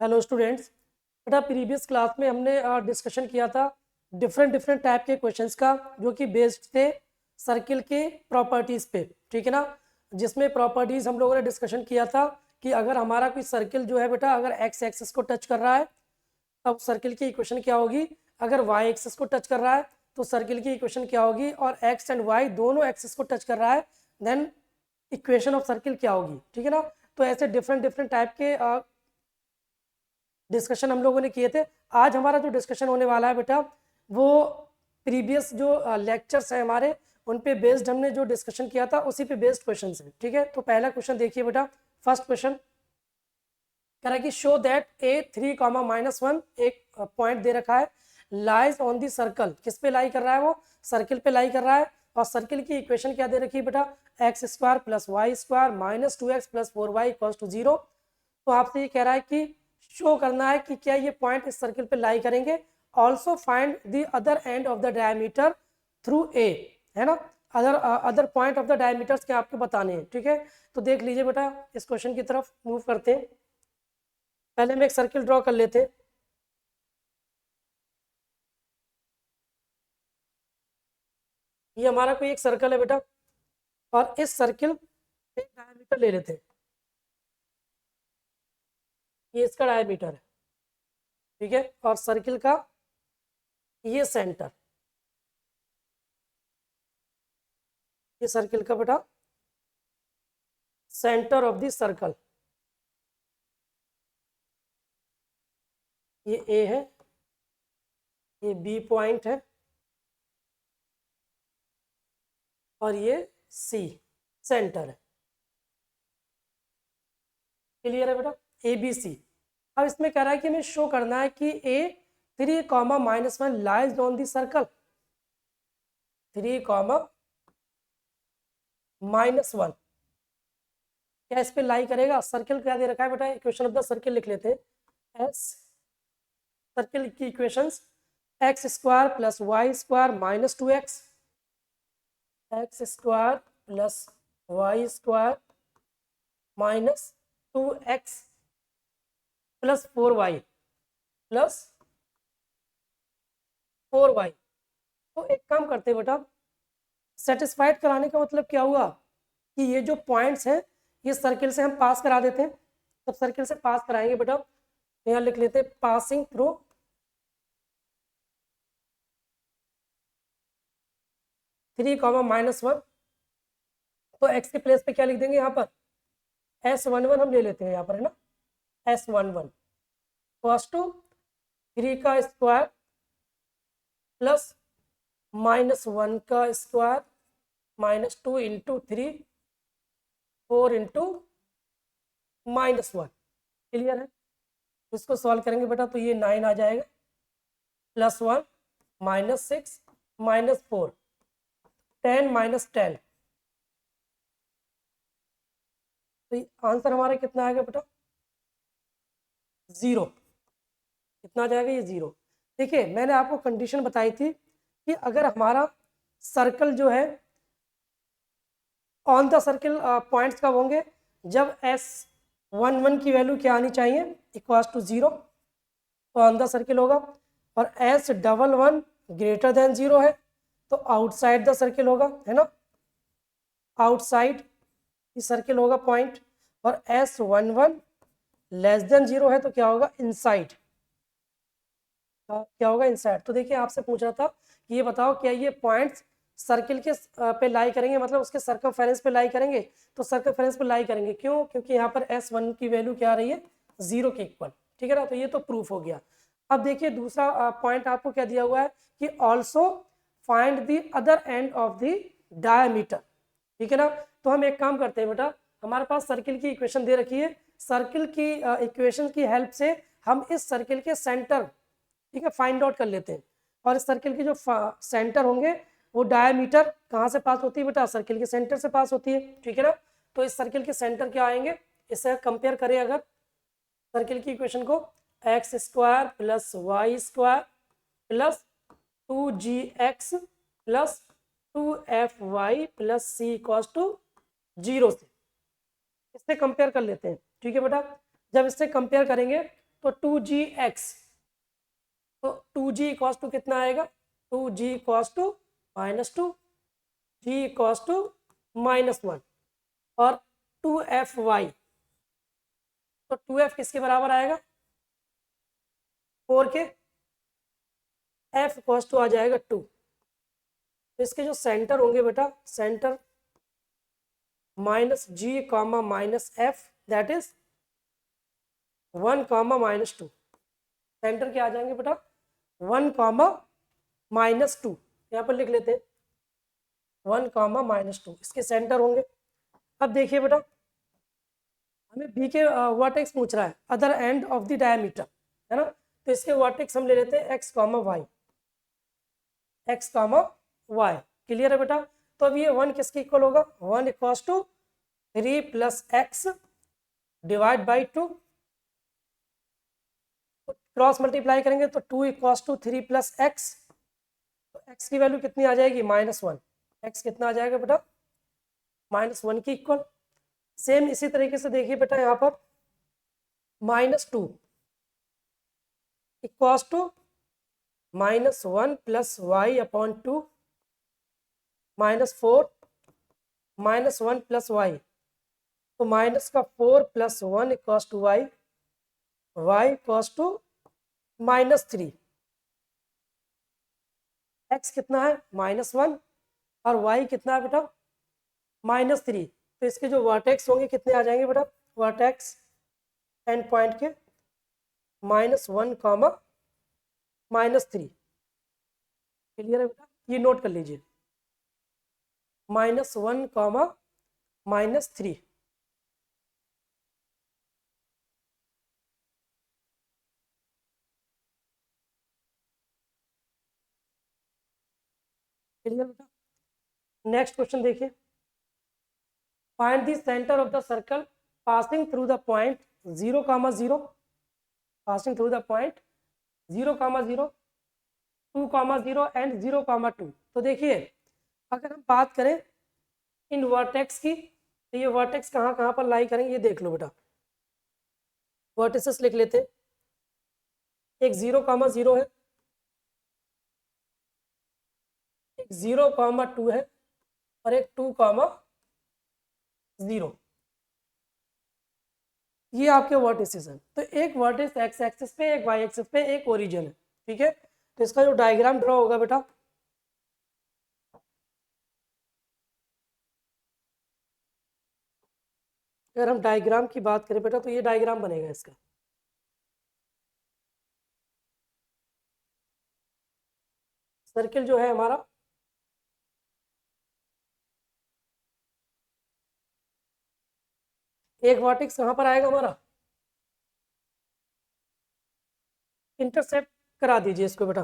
Hello students. बेटा previous class में हमने डिस्कशन किया था डिफरेंट टाइप के क्वेश्चंस का जो कि बेस्ड थे सर्किल के प्रॉपर्टीज़ पे, ठीक है ना। जिसमें प्रॉपर्टीज़ हम लोगों ने डिस्कशन किया था कि अगर हमारा कोई सर्किल जो है बेटा अगर एक्स एक्सिस को टच कर रहा है तब सर्किल की इक्वेशन क्या होगी, अगर वाई एक्सिस को टच कर रहा है तो सर्किल की इक्वेशन क्या होगी, और एक्स एंड वाई दोनों एक्सिस को टच कर रहा है देन इक्वेशन ऑफ सर्किल क्या होगी, ठीक है ना। तो ऐसे डिफरेंट टाइप के डिस्कशन हम लोगों ने किए थे। आज हमारा जो डिस्कशन होने वाला है बेटा वो प्रीवियस जो लेक्चर्स हैं हमारे उन पे बेस्ड हमने जो डिस्कशन किया था उसी पे बेस्ड क्वेश्चन है, ठीक है। तो पहला क्वेश्चन देखिए बेटा, फर्स्ट क्वेश्चन कह रहा है कि शो दैट A3, -1 एक पॉइंट दे रखा है लाइज ऑन दी सर्कल। किस पे लाई कर रहा है, वो सर्किल पे लाई कर रहा है। और सर्किल की इक्वेशन क्या दे रखी है बेटा, x² + y² - 2x + 4y = 0। तो आपसे ये कह रहा है कि शो करना है कि क्या ये पॉइंट इस सर्किल पे लाई करेंगे। Also find the other end of the diameter through ए, है ना। Other point of the diameters क्या आपको बताने हैं, ठीक है। तो देख लीजिए बेटा, इस क्वेश्चन की तरफ मूव करते हैं। पहले हम एक सर्किल ड्रॉ कर लेते हैं। ये हमारा कोई एक सर्कल है बेटा, और इस सर्किल पे डायमीटर ले लेते हैं। ये इसका डायमीटर है, ठीक है। और सर्किल का ये सेंटर, ये सर्किल का बेटा सेंटर ऑफ द सर्कल, ये ए है, ये बी पॉइंट है, और ये सी सेंटर है। क्लियर है बेटा, ए बी सी। अब इसमें कह रहा है कि हमें शो करना है कि A3, -1 lies on the circle, 3, -1 क्या इस पे लाई करेगा। सर्किल क्या दे रखा है बेटा, इक्वेशन ऑफ द सर्किल लिख लेते हैं। एस सर्किल की equations x² + y² - 2x, x² + y² - 2x + 4y + 4y। तो एक काम करते हैं बेटा, सेटिस्फाइड कराने का मतलब क्या हुआ कि ये जो पॉइंट्स हैं ये सर्किल से हम पास करा देते हैं। तब सर्किल से पास कराएंगे बेटा, यहाँ लिख लेते हैं पासिंग थ्रू 3, -1। तो x के प्लेस पे क्या लिख देंगे, यहाँ पर S11 हम ले लेते हैं यहाँ पर, है ना। S11 cos टू 3 का स्क्वायर प्लस -1 का स्क्वायर -2 × 3 4 × -1। क्लियर है। इसको सॉल्व करेंगे बेटा तो ये 9 आ जाएगा, +1 -6 -4 10 -10। तो आंसर हमारा कितना आएगा बेटा, 0। कितना आ जाएगा, ये 0। देखिए मैंने आपको कंडीशन बताई थी कि अगर हमारा सर्कल जो है ऑन द सर्किल पॉइंट्स कब होंगे, जब S11 की वैल्यू क्या आनी चाहिए, =0, तो ऑन द सर्किल होगा। और S11 > 0 है तो आउटसाइड द सर्किल होगा, है ना। आउटसाइड सर्किल होगा पॉइंट। और S11 <0 है तो क्या होगा, इनसाइड। क्या होगा, इनसाइड। तो देखिए आपसे पूछ रहा था कि ये बताओ क्या ये पॉइंट्स सर्किल के पे लाई करेंगे, मतलब उसके सर्कमफेरेंस पे लाई करेंगे। तो सर्कमफेरेंस पे लाई करेंगे, क्यों, क्योंकि यहाँ पर S1 की वैल्यू क्या आ रही है, 0 के इक्वल, ठीक है ना। तो ये तो प्रूफ हो गया। अब देखिए दूसरा पॉइंट आपको क्या दिया हुआ है कि also find the other end of the diameter, ठीक है ना। तो हम एक काम करते हैं बेटा, हमारे पास सर्किल की इक्वेशन दे रखी है। सर्किल की इक्वेशन की हेल्प से हम इस सर्किल के सेंटर, ठीक है, फाइंड आउट कर लेते हैं। और इस सर्किल के जो सेंटर होंगे वो डायमीटर कहाँ से पास होती है बेटा, सर्किल के सेंटर से पास होती है, ठीक है ना। तो इस सर्किल के सेंटर क्या आएंगे, इससे कंपेयर करें अगर सर्किल की इक्वेशन को, x² + y² + 2gx + 2fy + c = 0 से इससे कंपेयर कर लेते हैं, ठीक है बेटा। जब इससे कंपेयर करेंगे तो 2gx, तो 2g इक्वल्स टू कितना आएगा, 2g equals to -2, g equals to -1 और 2fy, तो 2f किसके बराबर आएगा, 4 के, f इक्वल्स टू आ जाएगा 2। तो इसके जो सेंटर होंगे बेटा, centre -g comma -f that is 1 comma -2, centre क्या आ जाएंगे बेटा, 1 कॉमा -2, यहाँ पर लिख लेते हैं 1 कॉमा -2 इसके सेंटर होंगे। अब देखिए बेटा, हमें बी के वर्टेक्स पूछ रहा है, other end of the diameter, है ना, तो इसके वर्टेक्स हम ले लेते हैं x comma y, x comma y, clear है बेटा। तो अब ये 1 किसके इक्वल होगा, 1 equals to 3 + x divide by 2, cross multiply करेंगे तो 2 इक्वल्स टू 3 + x, तो x की वैल्यू कितनी आ जाएगी, -1, x कितना आ जाएगा बेटा, -1 की इक्वल। सेम इसी तरीके से देखिए बेटा, यहाँ पर -2 equals to -1 + y upon 2, -4 -1 + y, तो माइनस का 4 + 1 equals to y, y equals to -3, x कितना है -1 और y कितना है बेटा -3, तो इसके जो वर्टेक्स होंगे कितने आ जाएंगे बेटा, वर्टेक्स एंड पॉइंट के -1 कॉमा -3, क्लियर है बेटा, ये नोट कर लीजिए, -1 कॉमा -3, क्लियर बेटा। नेक्स्ट क्वेश्चन देखिए, find the centre of the circle passing through the point 0, 0, passing through the point 0, 0, 2, 0 and 0, 2। तो देखिए, अगर हम बात करें इन वर्टेक्स की, तो ये वर्टेक्स कहाँ कहाँ पर लाई करेंगे, ये देख लो बेटा, वर्टिसेस लिख लेते हैं, एक 0, 0 है, एक 0, 2 है और एक 2, 0, ये आपके वर्टिसेस हैं। तो एक वर्टिस एक्स एक्सिस पे, एक वाई एक्सिस पे, एक ओरिजिन है, ठीक है। तो इसका जो डायग्राम ड्रॉ होगा बेटा, अगर हम डायग्राम की बात करें बेटा, तो ये डायग्राम बनेगा इसका, सर्किल जो है हमारा, एक वर्टेक्स कहाँ पर आएगा हमारा, इंटरसेप्ट करा दीजिए इसको बेटा,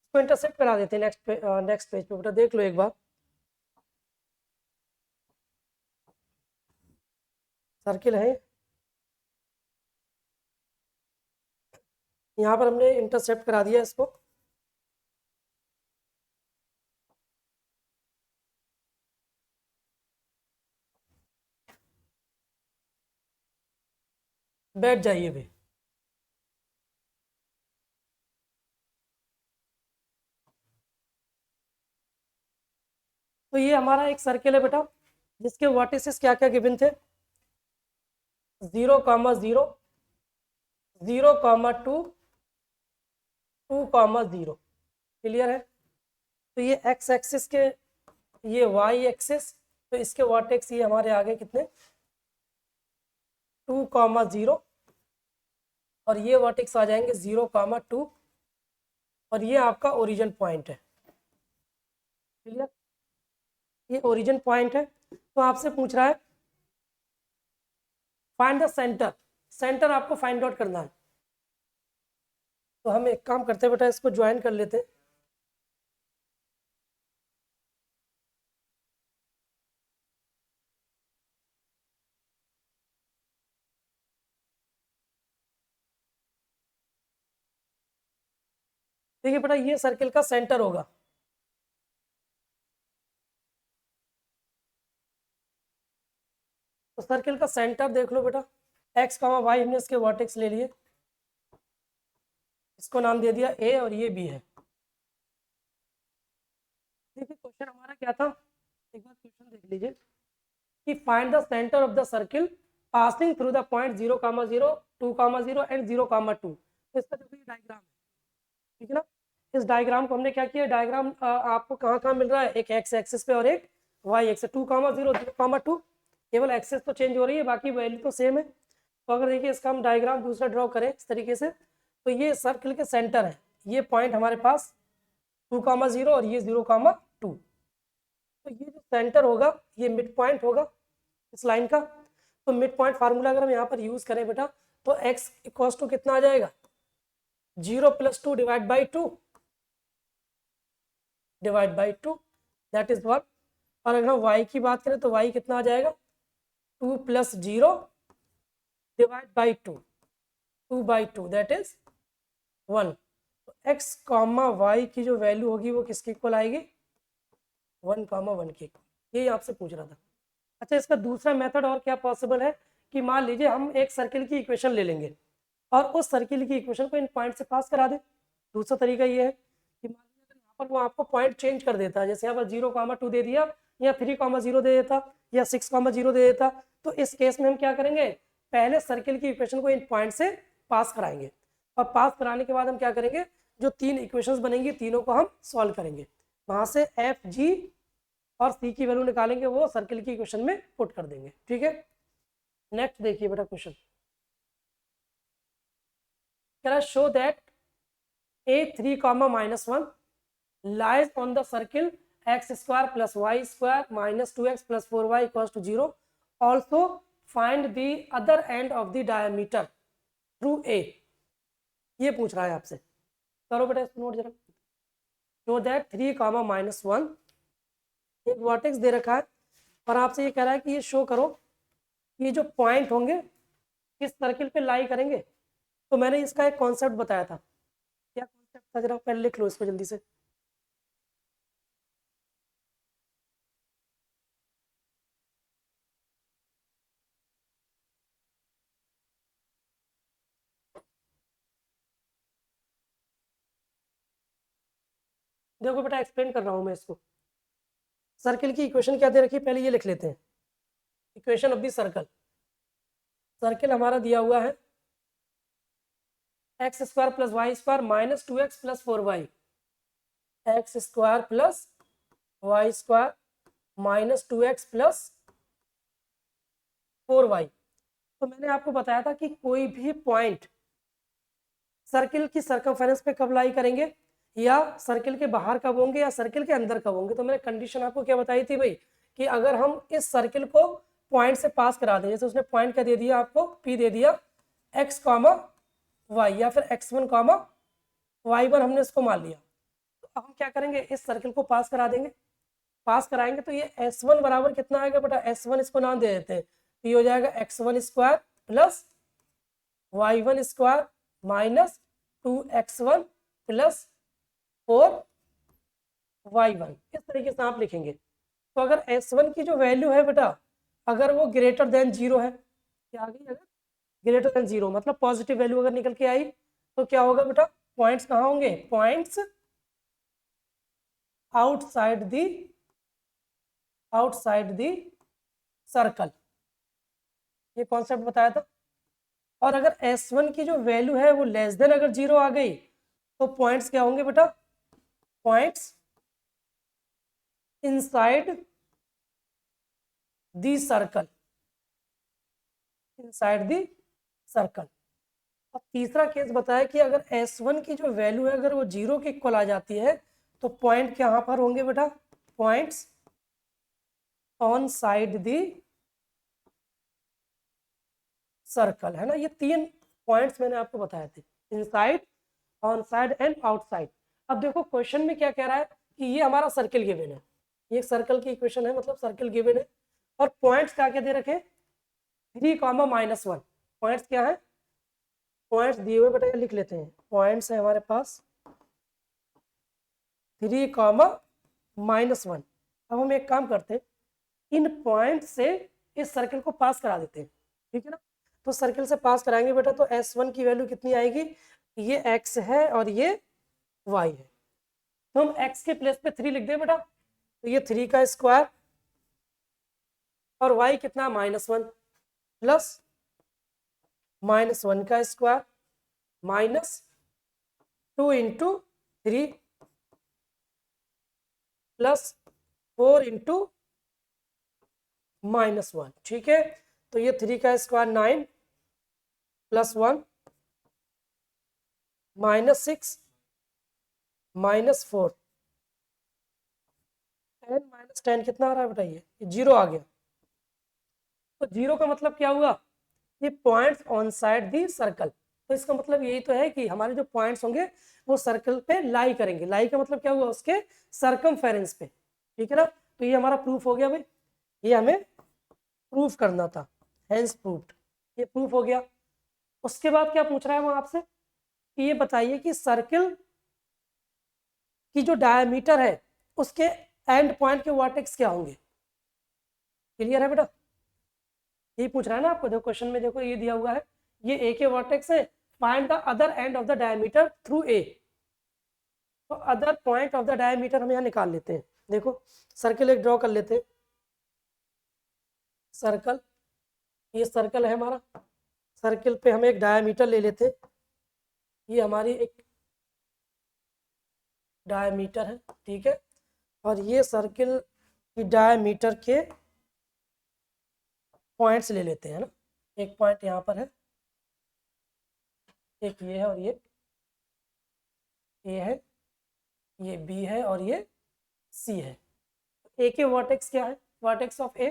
इसको इंटरसेप्ट करा देते हैं नेक्स्ट पेज पे बेटा, देख लो एक बार, सर्किल है, यहाँ पर हमने इंटरसेप्ट करा दिया इसको, बैठ जाइए भाई। तो ये हमारा एक सर्किल है बेटा, जिसके वर्टिसेस क्या क्या गिवन थे, 0, 0, 0, 2, 2, 0, क्लियर है। तो ये एक्स एक्सिस के, ये वाई एक्सिस, तो इसके वर्टेक्स ये हमारे आगे कितने, 2, 0 और ये वर्टेक्स आ जाएंगे 0, 2 और ये आपका ओरिजिन पॉइंट है, क्लियर, ये ओरिजिन पॉइंट है। तो आपसे पूछ रहा है फाइंड द सेंटर, सेंटर आपको फाइंड आउट करना है। तो हम एक काम करते हैं बेटा, इसको ज्वाइन कर लेते हैं, देखिए बेटा ये सर्किल का सेंटर होगा, तो सर्किल का सेंटर देख लो बेटा, एक्स कामा वाई हमने इसके वर्टेक्स ले लिए, इसको नाम दे दिया ए और ये बी है। देखिए क्वेश्चन हमारा क्या था, एक बार क्वेश्चन देख लीजिए कि find the centre of the circle passing through the point 0,0, 2,0 and 0,2। तो इसका देखो ये डायग्राम है, ठीक है ना। इस डायग्राम को हमने क्या किया, डायग्राम आपको कहाँ कहाँ मिल रहा है, एक एक्स एक्सिस पे और एक वाई एक्सिस, 2,0, 0,2, केवल एक्सेस तो चेंज हो रही है, बाकी वैल्यू तो सेम है। तो अगर देखिए इसका हम डायग्राम दूसरा ड्रॉ करें इस तरीके से, तो ये सर्किल के सेंटर है, ये पॉइंट हमारे पास 2,0 और ये 0,2। तो ये जो सेंटर होगा ये मिड पॉइंट होगा इस लाइन का। तो मिड पॉइंट फार्मूला अगर हम यहाँ पर यूज करें बेटा, तो x इक्वल्स टू कितना आ जाएगा, 0 + 2 डिवाइड बाई 2 दैट इज 1। और अगर हम y की बात करें तो y कितना आ जाएगा, 2 + 0 डिवाइड बाई 2 दैट इज 1। तो x कॉमा वाई की जो वैल्यू होगी वो किसके इक्वल आएगी, 1,1 के। यही आपसे पूछ रहा था। अच्छा इसका दूसरा मेथड और क्या पॉसिबल है कि मान लीजिए हम एक सर्किल की इक्वेशन ले लेंगे और उस सर्किल की इक्वेशन को इन पॉइंट से पास करा दें। दूसरा तरीका ये है कि मान लीजिए अगर यहाँ पर वो आपको पॉइंट चेंज कर देता है, जैसे यहाँ पर 0,2 दे दिया या 3,0 दे देता या 6,0 दे देता, तो इस केस में हम क्या करेंगे, पहले सर्किल की इक्वेशन को इन पॉइंट से पास कराएंगे और पास कराने के बाद हम क्या करेंगे, जो 3 इक्वेशंस बनेंगी तीनों को हम सॉल्व करेंगे, वहां से एफ जी और सी की वैल्यू निकालेंगे, वो सर्किल की इक्वेशन में पुट कर देंगे। ठीक है, नेक्स्ट देखिए बेटा क्वेश्चन कह रहा है show that a3, -1 lies on the circle x² + y² - 2x + 4y = 0. Also find the other end of the diameter through a। ये पूछ रहा है आपसे, करो बेटा नोट जरा। शो दैट 3, -1 एक वर्टेक्स दे रखा है और आपसे ये कह रहा है कि ये शो करो ये जो पॉइंट होंगे किस सर्किल पे लाई करेंगे। तो मैंने इसका एक कॉन्सेप्ट बताया था, क्या कॉन्सेप्ट था जरा पहले लिख लो इसको जल्दी से। देखो बेटा एक्सप्लेन कर रहा हूँ मैं इसको। सर्किल की इक्वेशन क्या दे रखी है पहले ये लिख लेते हैं, equation of the circle. Circle हमारा दिया हुआ है x² + y² - 2x + 4y, x² + y² - 2x + 4y। तो मैंने आपको बताया था कि कोई भी पॉइंट सर्किल की सर्कमफेरेंस पे कब लाई करेंगे, या सर्किल के बाहर कब होंगे या सर्किल के अंदर कब होंगे। तो मैंने कंडीशन आपको क्या बताई थी भाई, कि अगर हम इस सर्किल को पॉइंट से पास करा दें, जैसे उसने पॉइंट क्या दे दिया आपको, P दे दिया x, y या फिर x1, y1 हमने इसको मान लिया। तो अब हम क्या करेंगे, इस सर्किल को पास करा देंगे, पास कराएंगे तो ये S1 बराबर कितना आएगा बेटा, S1 इसको नाम दे देते हैं, तो ये हो जाएगा x1² + y1² - 2x1 + 4y1। इस तरीके से आप लिखेंगे। तो अगर S1 की जो वैल्यू है बेटा, अगर वो ग्रेटर देन 0 है, क्या आ गई, अगर ग्रेटर देन 0 मतलब पॉजिटिव वैल्यू अगर निकल के आई, तो क्या होगा बेटा, पॉइंट्स कहाँ होंगे, पॉइंट्स आउटसाइड दी सर्कल। ये कॉन्सेप्ट बताया था। और अगर S1 की जो वैल्यू है वो लेस देन अगर 0 आ गई, तो पॉइंट्स क्या होंगे बेटा, points inside the circle, inside the circle. अब तीसरा केस बताया कि अगर S1 की जो वैल्यू है अगर वो 0 के इक्वल आ जाती है, तो पॉइंट कहाँ पर होंगे बेटा, points on side the circle, है ना। ये 3 पॉइंट्स मैंने आपको बताए थे, inside, on side and outside. अब देखो क्वेश्चन में क्या कह रहा है कि ये हमारा सर्किल गिवन है, ये सर्कल की इक्वेशन है, मतलब सर्किल गिवन है और पॉइंट्स क्या क्या दे रखे, 3, -1। पॉइंट्स क्या है, पॉइंट्स दिए हुए बेटा लिख लेते हैं, पॉइंट्स है हमारे पास 3, -1। अब हम एक काम करते हैं, इन पॉइंट से इस सर्कल को पास करा देते हैं, ठीक है ना। तो सर्कल से पास कराएंगे बेटा, तो S1 की वैल्यू कितनी आएगी, ये x है और ये y है। तो हम x के प्लेस पे 3 लिख दें बेटा, तो ये 3 का स्क्वायर और y कितना -1 प्लस -1 का स्क्वायर -2 इंटू 3 प्लस 4 इंटू -1, ठीक है। तो ये 3 का स्क्वायर 9 प्लस 1 -6 -4 10 -10 कितना आ रहा है बेटा, ये 0 आ गया। तो 0 का मतलब क्या हुआ, ये points on side the circle. तो इसका मतलब यही तो है कि हमारे जो पॉइंट्स होंगे वो सर्कल पे लाई करेंगे। लाई का मतलब क्या हुआ, उसके सरकमफेरेंस पे, ठीक है ना। तो ये हमारा प्रूफ हो गया भाई, ये हमें प्रूफ करना था, हेंस प्रूफ्ड, ये प्रूफ हो गया। उसके बाद क्या पूछ रहा है वो आपसे कि ये बताइए कि सर्कल की जो डायमीटर है उसके एंड पॉइंट के वर्टेक्स क्या होंगे। क्लियर है बेटा, यही पूछ रहा है ना आपको। देखो क्वेश्चन में देखो ये दिया हुआ है, ये ए के वर्टेक्स है, find the other end of the diameter through A. तो other point of the diameter हम यहाँ निकाल लेते हैं। देखो सर्कल एक ड्रॉ कर लेते हैं, सर्कल, ये सर्कल है हमारा, सर्कल पे हम एक डायमीटर ले लेते हैं, ये हमारी एक डायमीटर है, ठीक है। और ये सर्कल की डायमीटर के पॉइंट्स ले लेते हैं ना, एक पॉइंट यहाँ पर है, एक ये है और ये है, ये बी है और ये सी है। ए के वर्टेक्स क्या है, वर्टेक्स ऑफ ए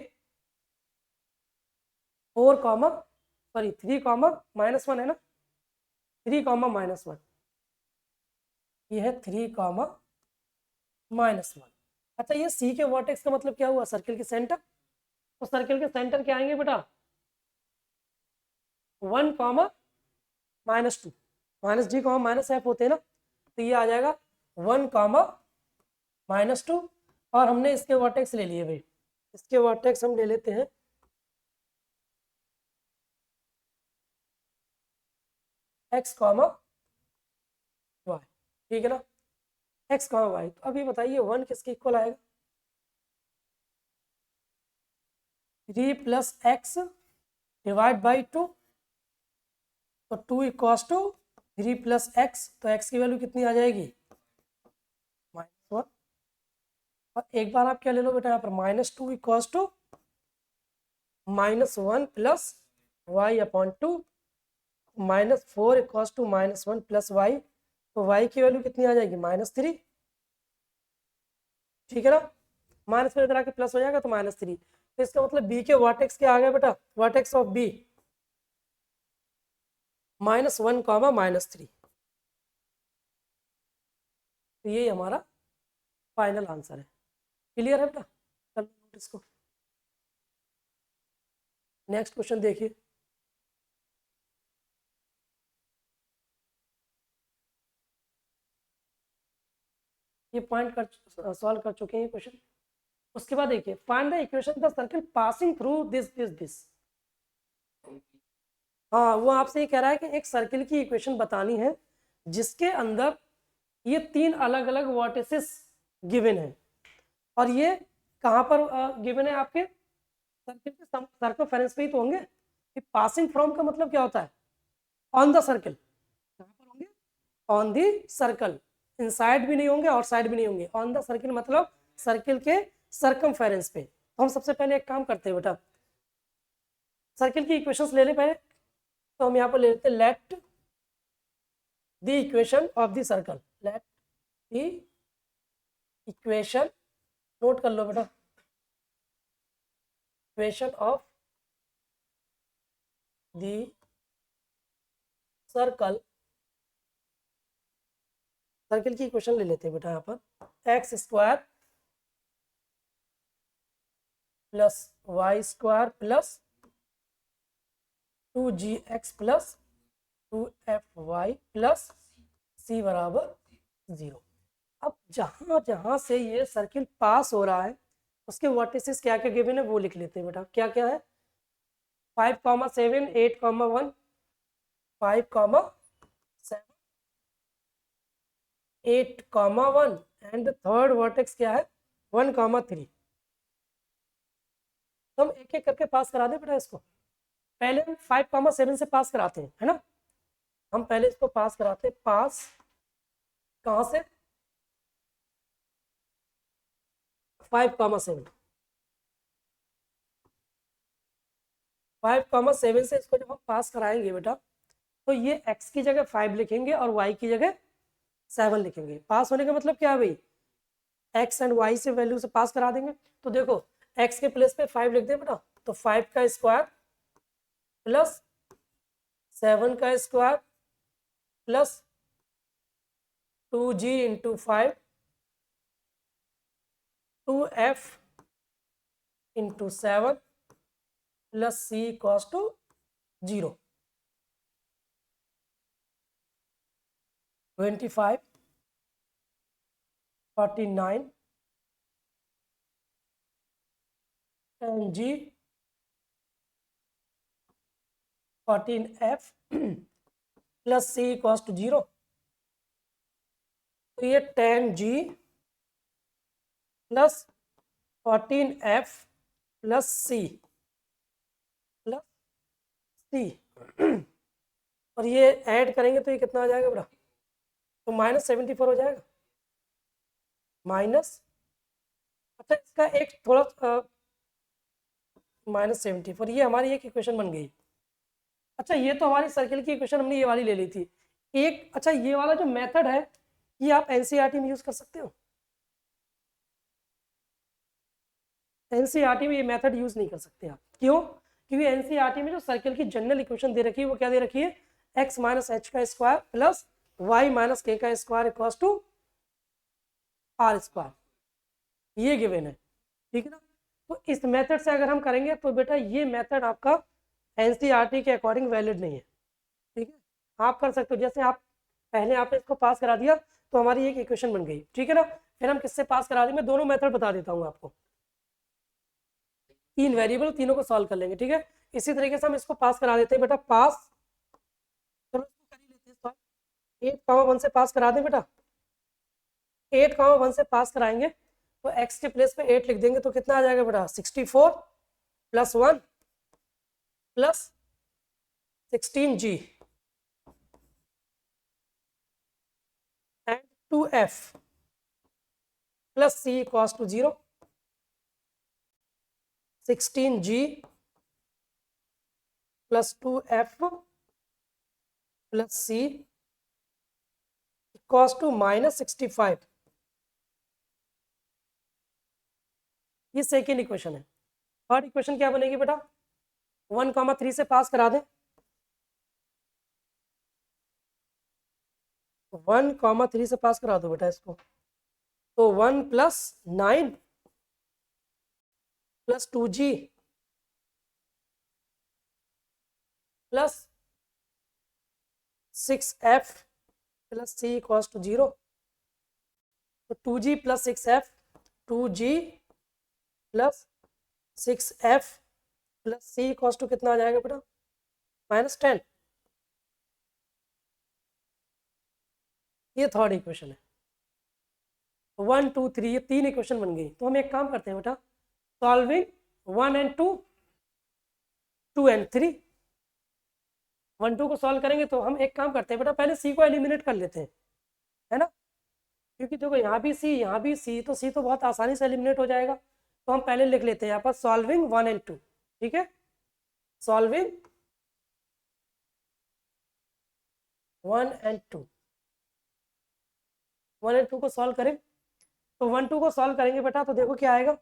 4, सॉरी 3, -1 है ना, 3, -1, ये है 3, -1। अच्छा ये सी के वर्टेक्स का मतलब क्या हुआ, सर्कल के सेंटर। तो सर्कल के सेंटर क्या आएंगे बेटा, 1, -2, -d, -f होते हैं ना, तो ये आ जाएगा 1, -2। और हमने इसके वर्टेक्स ले लिए भाई, इसके वर्टेक्स हम ले लेते हैं x, y, ठीक है ना, x, y। तो अब ये बताइए 1 किसके इक्वल आएगा, 3 + x डिवाइड बाई 2, तो 2 = 3 + x, तो x की वैल्यू कितनी आ जाएगी, -1। और एक बार आप क्या ले लो बेटा यहाँ पर, -2 = -1 + y/2, -4 = -1 + y, तो y की वैल्यू कितनी आ जाएगी, -3, ठीक है ना। माइनस में इधर आके प्लस हो जाएगा तो -3। तो इसका मतलब b के वर्टेक्स क्या आ गया बेटा, वर्टेक्स ऑफ b -1, -3। तो ये हमारा फाइनल आंसर है। क्लियर है बेटा, चलो नोट इसको। नेक्स्ट क्वेश्चन देखिए, ये पॉइंट कर सॉल्व कर चुके हैं ये क्वेश्चन। उसके बाद देखिए, find the equation the circle passing through this. हाँ वो आपसे ये कह रहा है कि एक सर्कल की इक्वेशन बतानी है जिसके अंदर ये 3 अलग अलग वर्टिसेस गिवन है, और ये कहाँ पर गिवन है, आपके सर्कल के सर्कमफेरेंस पे ही तो होंगे। पासिंग फ्रॉम का मतलब क्या होता है, ऑन द सर्कल, कहाँ पर होंगे, ऑन दी सर्कल, इनसाइड भी नहीं होंगे और साइड भी नहीं होंगे, ऑन द सर्कल मतलब सर्कल के सर्कमफेरेंस पे। तो हम सबसे पहले एक काम करते हैं बेटा, सर्कल की इक्वेशंस ले ले पहले। तो हम यहाँ पर ले लेते हैं, let the equation of the circle, let the equation, note कर लो बेटा, equation of the circle, circle की इक्वेशन ले लेते हैं बेटा यहाँ पर, x² + y² + 2gx + 2fy + c = 0। अब जहां जहां से ये सर्किल पास हो रहा है उसके वर्टिसेस क्या क्या गिवन है वो लिख लेते हैं बेटा। क्या क्या है? 5,7, 8,1, 5,7, 8,1 एंड थर्ड वर्टेक्स क्या है? 1,3। तो हम एक एक करके पास करा दें बेटा इसको। पहले हम 5,7 से पास कराते हैं, है ना। हम पहले इसको पास कराते हैं। पास कहाँ से? 5,7। 5,7 से इसको जब हम पास कराएंगे बेटा तो ये x की जगह 5 लिखेंगे और y की जगह 7 लिखेंगे। पास होने का मतलब क्या है भाई? x एंड y से वैल्यू से पास करा देंगे। तो देखो x के प्लेस पे 5 लिख दें बेटा, तो 5 का स्क्वायर प्लस 7 का square plus 2g into 5 2f into 7 plus c equals to 0। 25, 49 and g 14f plus c equals to 0। तो ये 10g plus 14f plus c plus c और ये ऐड करेंगे तो ये कितना आ जाएगा बेटा? तो -74 हो जाएगा। माइनस, अच्छा इसका एक थोड़ा -74, ये हमारी एक इक्वेशन बन गई। अच्छा ये तो हमारी सर्किल की इक्वेशन हमने ये वाली ले ली थी। एक अच्छा ये वाला जो मेथड है ये आप एनसीईआरटी में यूज कर सकते हो। एनसीईआरटी में ये मेथड यूज नहीं कर सकते आप। क्यों? क्योंकि एनसीईआरटी में जो सर्किल की जनरल इक्वेशन दे रखी है वो क्या दे रखी है? x माइनस एच का square plus y minus k का square equals to r square, ये गिवन है। ठीक है ना। तो इस मेथड से अगर हम करेंगे तो बेटा ये मेथड आपका एनसीईआरटी के अकॉर्डिंग वैलिड नहीं है। ठीक है, आप कर सकते हो। जैसे आप पहले आपने इसको पास करा दिया तो हमारी एक इक्वेशन बन गई। ठीक है ना। फिर हम किससे पास करा देंगे? दोनों मेथड बता देता हूँ आपको। 3 वेरिएबल, तीनों को सॉल्व कर लेंगे। ठीक है, इसी तरीके से हम इसको पास करा देते हैं बेटा। पास, चलो इसको कर ही लेते हैं सॉल्व। 8,1 से पास करा दें बेटा। 8,1 से पास कराएंगे तो x के प्लेस पे 8 लिख देंगे तो कितना आ जाएगा बेटा? 64 plus 1 plus 16g and 2f plus c equals to 0। 16g plus 2f plus c equals to -65। ये सेकेंड इक्वेशन है। थर्ड इक्वेशन क्या बनेगी बेटा? 1,3 से पास करा दें। 1,3 से पास करा दो बेटा इसको। तो 1 plus 9 plus 2g plus 6f plus c equals to 0। तो 2g plus 6f, 2g plus 6f plus c equals to कितना आ जाएगा बेटा? -10। ये थर्ड इक्वेशन है। 1 2 3 ये 3 इक्वेशन बन गई। तो हम एक काम करते हैं बेटा, सॉल्विंग 1 एंड 2, 2 एंड 3। 1 2 को सॉल्व करेंगे तो हम एक काम करते हैं बेटा, पहले सी को एलिमिनेट कर लेते हैं, है ना। क्योंकि देखो यहाँ भी सी यहाँ भी सी, तो सी तो बहुत आसानी से एलिमिनेट हो जाएगा। तो हम पहले लिख लेते हैं यहाँ पर सॉल्विंग 1 एंड 2। ठीक है, सॉल्विंग 1 एंड 2। 1 एंड 2 को सॉल्व करें तो 1 2 को सॉल्व करेंगे बेटा तो देखो क्या आएगा?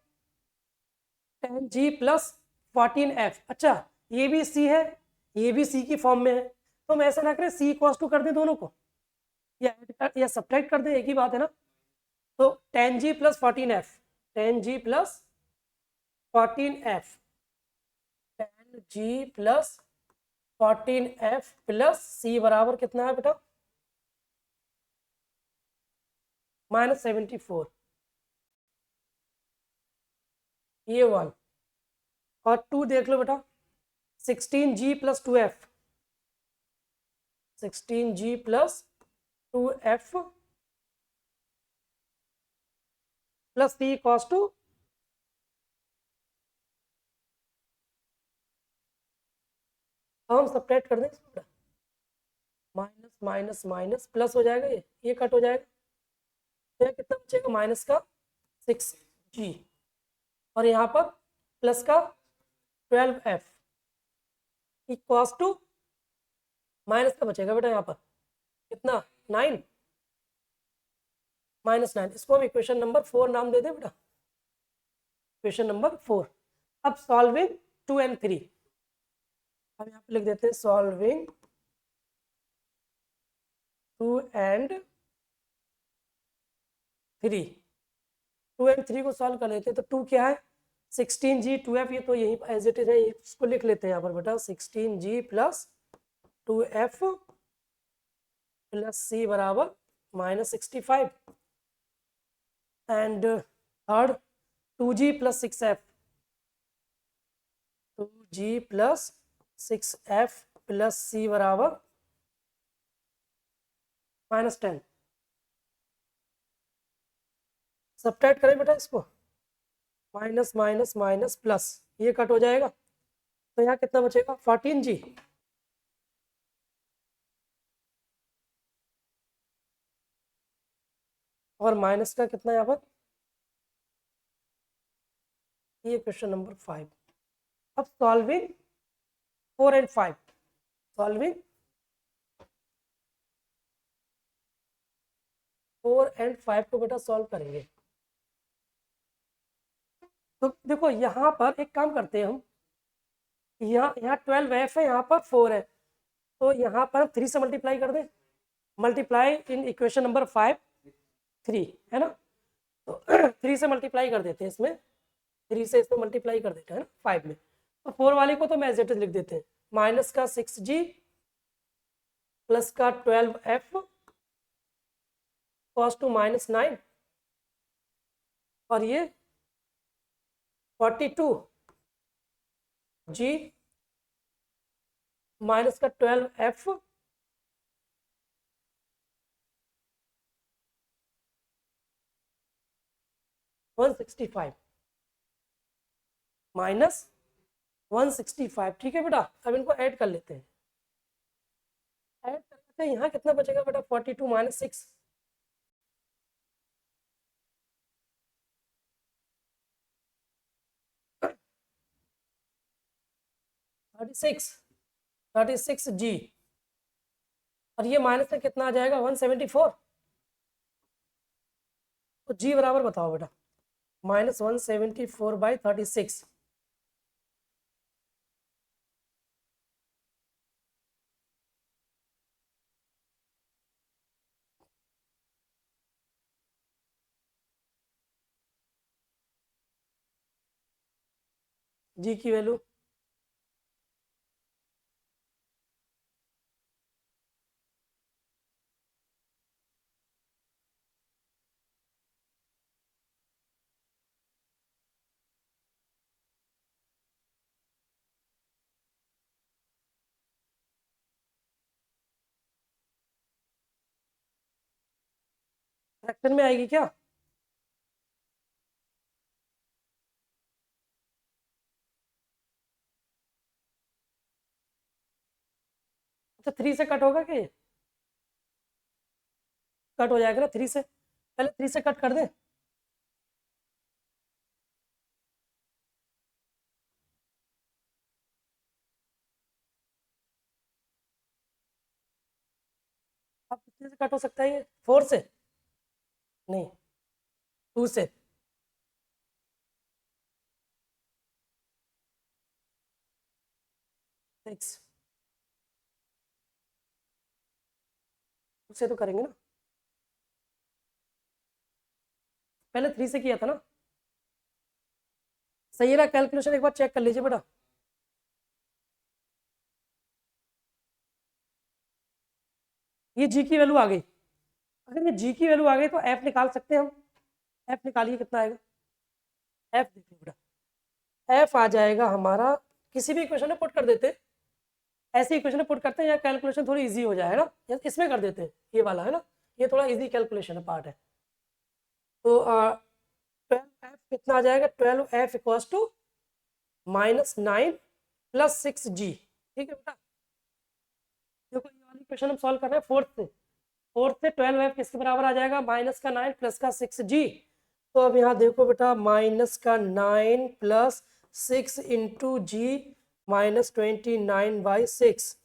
10g plus 14f। अच्छा ये भी सी है, ये भी सी की फॉर्म में है, तो हम ऐसा ना करें सी इक्वल्स टू कर दें दोनों को, या सब्ट्रैक्ट कर दें, एक ही बात है ना। तो 10g plus 14f, 10g plus 14f, 10g plus 14f plus c बराबर कितना है बेटा? -74, ये वन। और 2 देख लो बेटा, 16G + 2F, 16G + 2F + C cos to, हम सब्ट्रैक्ट कर दें इसको, माइनस माइनस माइनस प्लस हो जाएगा, ये कट हो जाएगा, तो कितना बचेगा, माइनस का 6G, और यहाँ पर प्लस का 12F, इक्वल्स टू माइनस का बचेगा बेटा यहाँ पर कितना, 9, -9। इसको हम इक्वेशन नंबर 4 नाम दे दें बेटा, इक्वेशन नंबर 4। अब सॉल्विंग 2 and 3, हम यहाँ पे लिख देते हैं सॉल्विंग 2 and 3, 2 and 3 को सॉल्व कर लेते हैं। तो 2 क्या है, 16G 2F, ये तो यही एज इट इज है, इसको लिख लेते हैं यहाँ पर बेटा, 16G + 2F + C बराबर -65, and third 2G + 6F, 2G + 6F + C बराबर -10। सब्ट्रैक्ट करें बेटा इसको, माइनस माइनस माइनस प्लस, ये कट हो जाएगा, तो यहाँ कितना बचेगा, 14G, और माइनस का कितना यहाँ पर, ये क्वेश्चन नंबर 5। अब सॉल्विंग 4 and 5, सॉल्विंग 4 and 5 को बेटा सॉल्व करेंगे। तो देखो यहाँ पर एक काम करते हैं हम, यहाँ 12F है, यहाँ पर 4 है, तो यहाँ पर 3 से मल्टीप्लाई कर दें, मल्टीप्लाई इन इक्वेशन नंबर 5 3 है ना, तो 3 से मल्टीप्लाई कर देते हैं इसमें, 3 से इसमें मल्टीप्लाई कर देते हैं ना 5 में, तो 4 वाले को तो मैं एज इट इज लिख देते हैं, माइनस का 6G प्लस का 12F cos टू -9, और ये 42G माइनस का 12F -165, ठीक है बेटा। अब इनको ऐड कर लेते हैं, ऐड कर लेते हैं, यहाँ कितना बचेगा बेटा, 42 - 6, 36G, और ये माइनस में कितना आ जाएगा, 174, तो G बराबर बताओ बेटा, -174/36, G की वैल्यू फ्रैक्शन में आएगी क्या, तो 3 से कट होगा क्या, ये कट हो जाएगा ना 3 से, पहले 3 से कट कर दे, अब कितने से कट हो सकता है, ये 4 से, नहीं 2 से, 6 से तो करेंगे ना, पहले 3 से किया था ना, सही है ना, कैलकुलेशन एक बार चेक कर लीजिए बेटा, ये G की वैल्यू आ गई, अगर ये जी की वैल्यू आ गई तो एफ निकाल सकते हैं हम। एफ निकालिए, कितना आएगा एफ, देखिए बेटा एफ आ जाएगा हमारा, किसी भी इक्वेशन में पुट कर देते हैं, ऐसी इक्वेशन में पुट करते हैं या कैलकुलेशन थोड़ी इजी हो जाए, है ना, या इसमें कर देते हैं, ये वाला है ना, ये थोड़ा इजी कैलकुलेशन है, पार्ट है। तो 12f कितना आ जाएगा, 12f इक्वल्स टू -9 + 6g। ठीक है बेटा, देखो ये वाली क्वेश्चन हम सॉल्व कर रहे हैं फोर्थ से 12f किसके बराबर आ जाएगा, -9 + 6g। तो अब यहाँ देखो बेटा, -9 + 6 इंटू जी -29/6,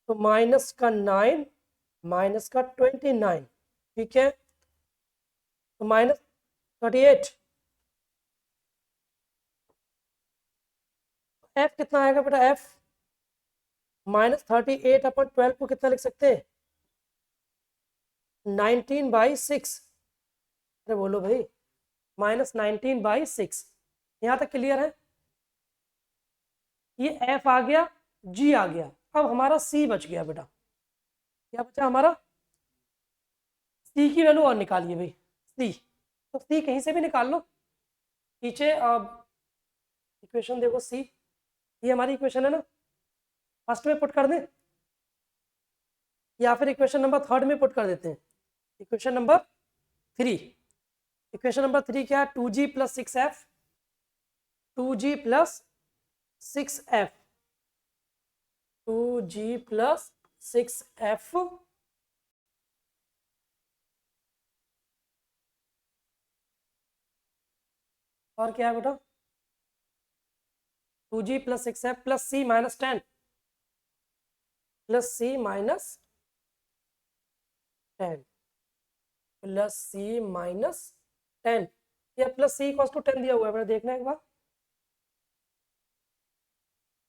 तो -9 -29, ठीक है, तो -38। एफ कितना आएगा बेटा, एफ -38/12 को कितना लिख सकते हैं, 19/6। अरे बोलो भाई, -19/6। यहाँ तक क्लियर है, ये एफ आ गया, जी आ गया, अब हमारा सी बच गया बेटा। क्या बचा हमारा, सी की वैल्यू और निकालिए भाई, सी, तो सी कहीं से भी निकाल लो, नीचे इक्वेशन देखो सी, ये हमारी इक्वेशन है ना, फर्स्ट में पुट कर दें या फिर इक्वेशन नंबर थर्ड में पुट कर देते हैं, इक्वेशन नंबर 3। इक्वेशन नंबर 3 क्या है, 2g + 6f, 2g + 6f, 2g + 6f और क्या है बेटा, 2g + 6f + c - 10, + c - 10, + c - 10, या + c = 10 दिया हुआ है बेटा, देखना एक बार,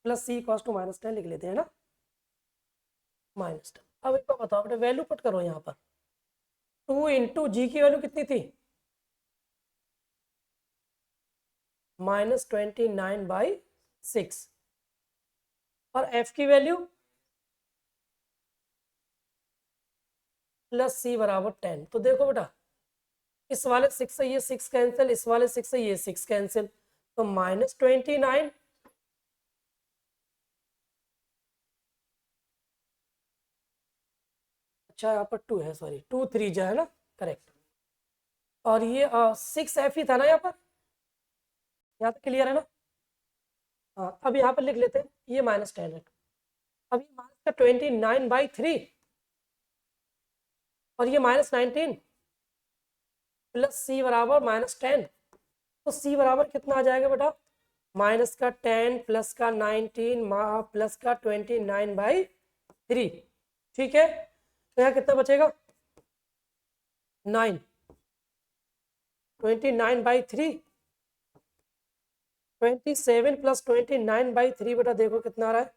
+ c = -10 लिख लेते हैं ना, -10। अब एक बार बताओ बेटा, वैल्यू पुट करो यहाँ पर, 2 इंटू जी की वैल्यू कितनी थी, -29/6, और एफ की वैल्यू +c = 10। तो देखो बेटा, इस वाले 6 से ये 6 कैंसिल, इस वाले 6 से ये 6 कैंसिल, तो -29, अच्छा यहाँ पर 2 है, सॉरी 2 3 जा है ना, करेक्ट, और ये 6f ही था ना यहाँ पर, यहाँ तक क्लियर है ना। हाँ, अब यहाँ पर लिख लेते हैं, ये -10 है, अब ये -29/3 और ये -19 + c = -10, तो c बराबर कितना आ जाएगा बेटा, -10 + 19 + 29/3, ठीक है, तो यहाँ कितना बचेगा, 9, 29/3, 27 + 29/3 बेटा, देखो कितना आ रहा है,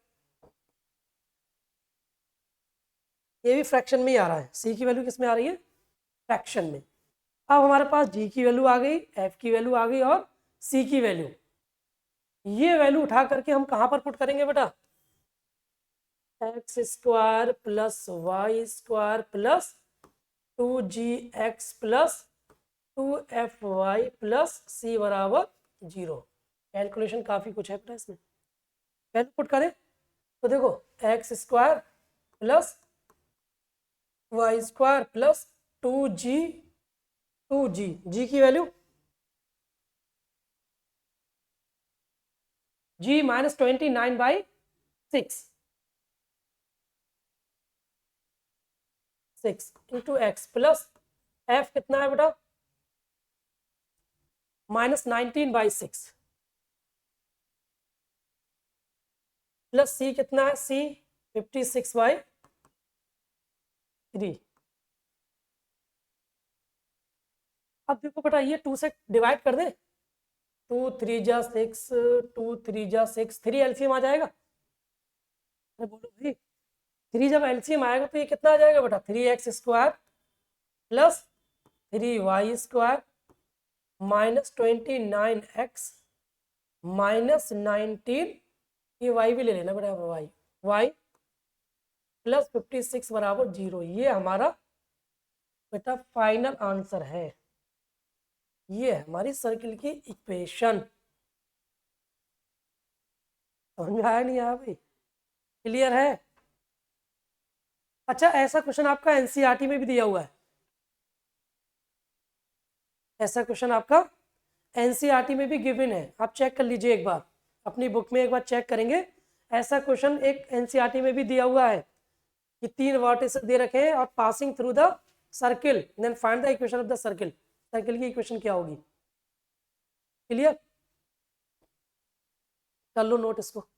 ये भी फ्रैक्शन में ही आ रहा है, सी की वैल्यू किस में आ रही है, फ्रैक्शन में। अब हमारे पास जी की वैल्यू आ गई, एफ की वैल्यू आ गई और सी की वैल्यू, ये वैल्यू उठा करके हम कहाँ पर पुट करेंगे बेटा, x² + y² + 2gx + 2fy + c = 0। Calculation काफ़ी कुछ है बेटा इसमें, वैल्यू पुट करें तो देखो, x² + y² + 2g जी की value g -29/6, 6 into x plus F कितना है बेटा, -19/6, प्लस सी कितना है, सी 56/3। अब देखो बेटा, ये 2 से डिवाइड कर दे, 2 3 जा 6, 2 3 जा 6, 3 एलसीएम आ जाएगा, अरे बोलो भाई, 3 जब एलसीएम आएगा तो ये कितना आ जाएगा बेटा, 3x² + 3y² -29x -19, ये y भी ले लेना बेटा, y y प्लस 56 बराबर 0। ये हमारा बेटा फाइनल आंसर है। ये है हमारी सर्किल की इक्वेशन। समझ में आया नहीं आया भाई? क्लियर है? अच्छा, ऐसा क्वेश्चन आपका एनसीईआरटी में भी दिया हुआ है। ऐसा क्वेश्चन आपका एनसीईआरटी में भी गिवन है, आप चेक कर लीजिए एक बार, अपनी बुक में एक बार चेक करेंगे। ऐसा क्वेश्चन एक एनसीईआरटी में भी दिया हुआ है कि 3 वर्टिसेस दे रखे हैं और passing through the circle, then find the equation of the circle. Circle की इक्वेशन क्या होगी? क्लियर? कर लो नोट इसको।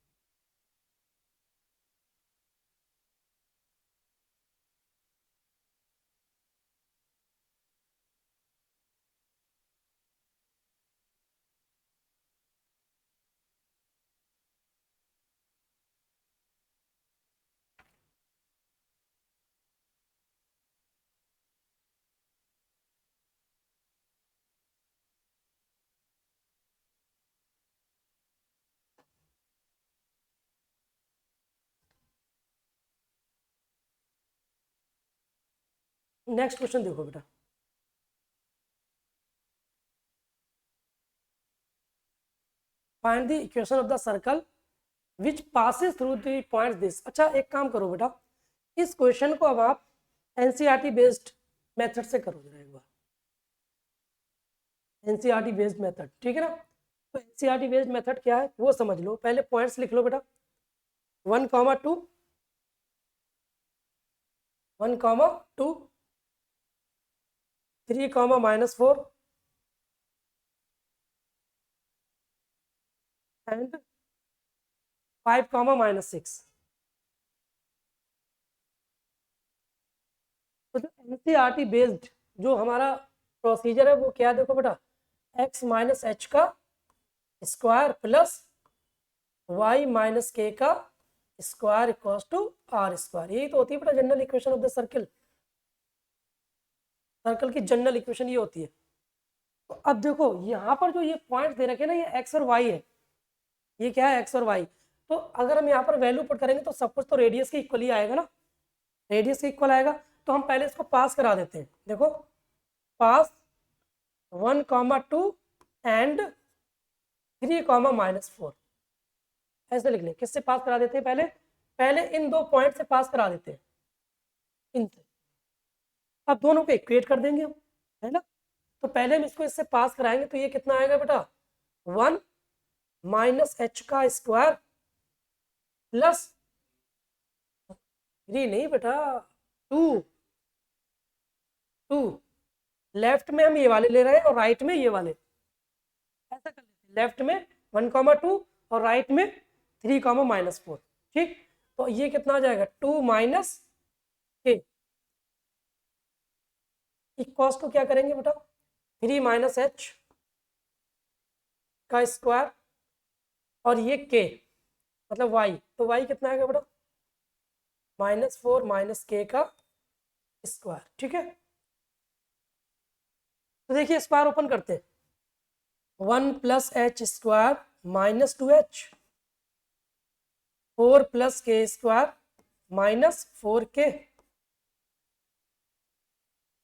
नेक्स्ट क्वेश्चन देखो बेटा, find the equation of the circle which passes through the points this. अच्छा, एक काम करो बेटा, इस क्वेश्चन को अब आप एनसीईआरटी बेस्ड मेथड से करो जरा एक बार। एनसीईआरटी बेस्ड मेथड, ठीक है ना? तो एनसीईआरटी बेस्ड मेथड क्या है वो समझ लो। पहले पॉइंट्स लिख लो बेटा, 1,2, 1,2, 3, -4 एंड 5, -6। तो जो एनसीईआरटी बेस्ड जो हमारा प्रोसीजर है वो क्या है, देखो बेटा, x माइनस एच का square plus y minus k का square equal to r square. यही तो होती है बेटा general equation of the circle. Circle की जनरल इक्वेशन ये होती है। तो अब देखो यहाँ पर जो ये पॉइंट दे रखे हैं ना, ये x और y है। ये क्या है? x और y। तो अगर हम यहाँ पर वैल्यू पुट करेंगे तो सब कुछ तो रेडियस के इक्वल ही आएगा ना, रेडियस के इक्वल आएगा। तो हम पहले इसको पास करा देते हैं। देखो, पास 1,2 एंड 3, -4 ऐसे लिख ले। किससे पास करा देते हैं? पहले पहले इन दो पॉइंट से पास करा देते हैं, इनसे। अब दोनों को इक्वेट कर देंगे हम, है ना? तो पहले हम इसको इससे पास कराएंगे तो ये कितना आएगा बेटा? 1 माइनस एच का स्क्वायर प्लस 3 नहीं बेटा, 2 लेफ्ट में हम ये वाले ले रहे हैं और राइट में ये वाले। ऐसा कर लेते हैं, लेफ्ट में 1,2 और राइट में 3, -4। ठीक, तो ये कितना आ जाएगा? 2 माइनस के इक्वल्स टू क्या करेंगे बेटा? 3 माइनस एच का स्क्वायर और ये के मतलब y, तो y कितना आएगा बेटा? -4 माइनस के का स्क्वायर। ठीक है, तो देखिए स्क्वायर ओपन करते हैं। 1 plus H square -2h, 4 plus K square -4k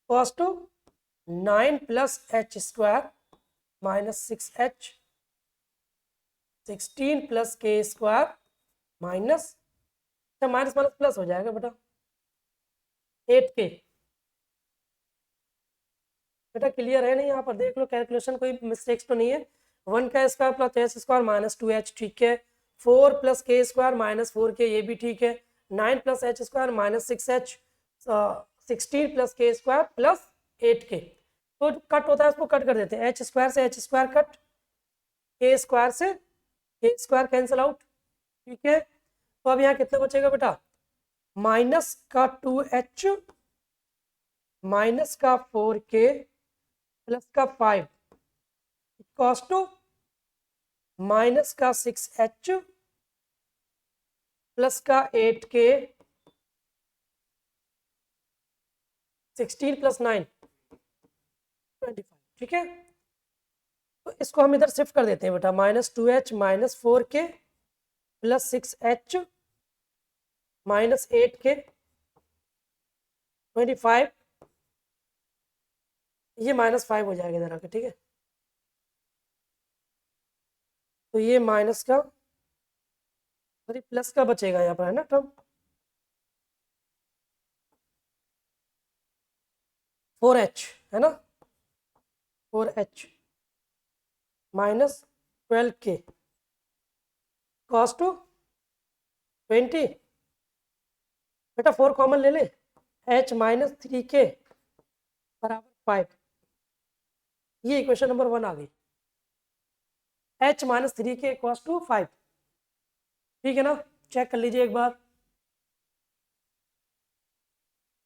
equals to 9 plus H square -6h, 16 plus K square minus minus plus हो जाएगा बेटा 8k। बेटा क्लियर है नहीं? यहाँ पर देख लो कैलकुलेशन, कोई मिस्टेक्स तो नहीं है। 1 का square plus H square -2h, ठीक है। 4 प्लस के स्क्वायर -4k, ये भी ठीक है। 9 plus H square -6h, 16 plus K square plus 8k। तो कट होता है, उसको कट कर देते हैं। एच स्क्वायर से एच स्क्वायर कट, के स्क्वायर से के स्क्वायर कैंसिल आउट, ठीक है। तो अब यहाँ कितना बचेगा बेटा? माइनस का 2h माइनस का 4k प्लस का 5 इक्वल्स टू माइनस का 6h प्लस का 8k, 16 प्लस 9 25, ठीक है। तो इसको हम इधर शिफ्ट कर देते हैं बेटा, -2h -4k plus 6h -8k 25, ये -5 हो जाएगा इधर आके, ठीक है। तो ये माइनस का, सॉरी प्लस का बचेगा यहाँ पर, है ना टर्म। 4h है ना, 4h -12k कॉस टू 20, बेटा 4 कॉमन ले ले, h -3k बराबर 5, ये इक्वेशन नंबर 1 आ गई। h -3k कॉस टू 5, ठीक है ना, चेक कर लीजिए एक बार।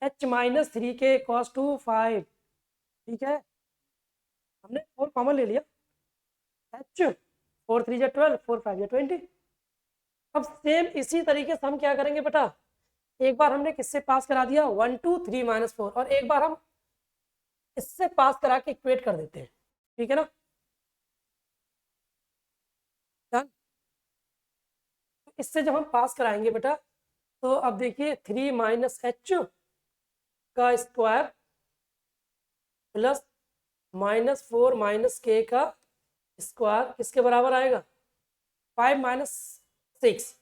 h -3k कॉस टू 5, ठीक है, हमने 4 कॉमन ले लिया, h 4 3 या 12, 4 5 या 20। अब सेम इसी तरीके से हम क्या करेंगे बेटा, एक बार हमने किससे पास करा दिया, 1 2 3 -4, और एक बार हम इससे पास करा के इक्वेट कर देते हैं, ठीक है ना। डन। इससे जब हम पास कराएंगे बेटा, तो अब देखिए 3 -h का स्क्वायर प्लस -4 -k का स्क्वायर किसके बराबर आएगा, 5 - 6,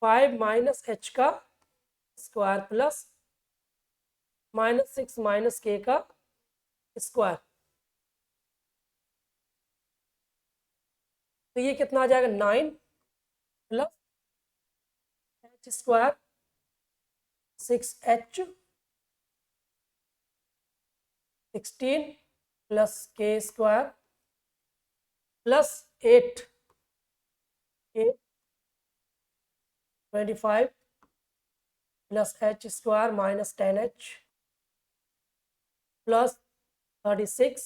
5 -h का स्क्वायर प्लस -6 -k का स्क्वायर, तो ये कितना आ जाएगा, 9 plus h square 6h 16 plus k square plus 8k 25 plus h square -10h plus 36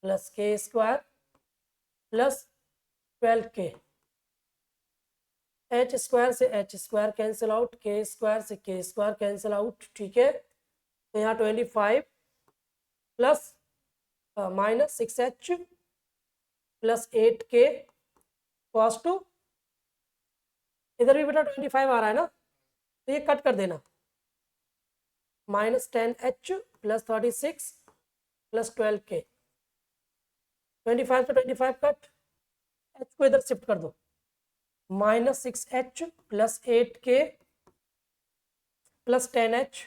plus k square plus 12k, h square से h square cancel out, k square से k square cancel out, ठीक है। तो यहाँ 25 plus -6h plus 8k cos two, इधर भी बेटा 25 आ रहा है ना, तो ये कट कर देना, -10h प्लस 36 प्लस 12k, 25 से 25 कट, h को इधर शिफ्ट कर दो, -6h plus 8k plus 10h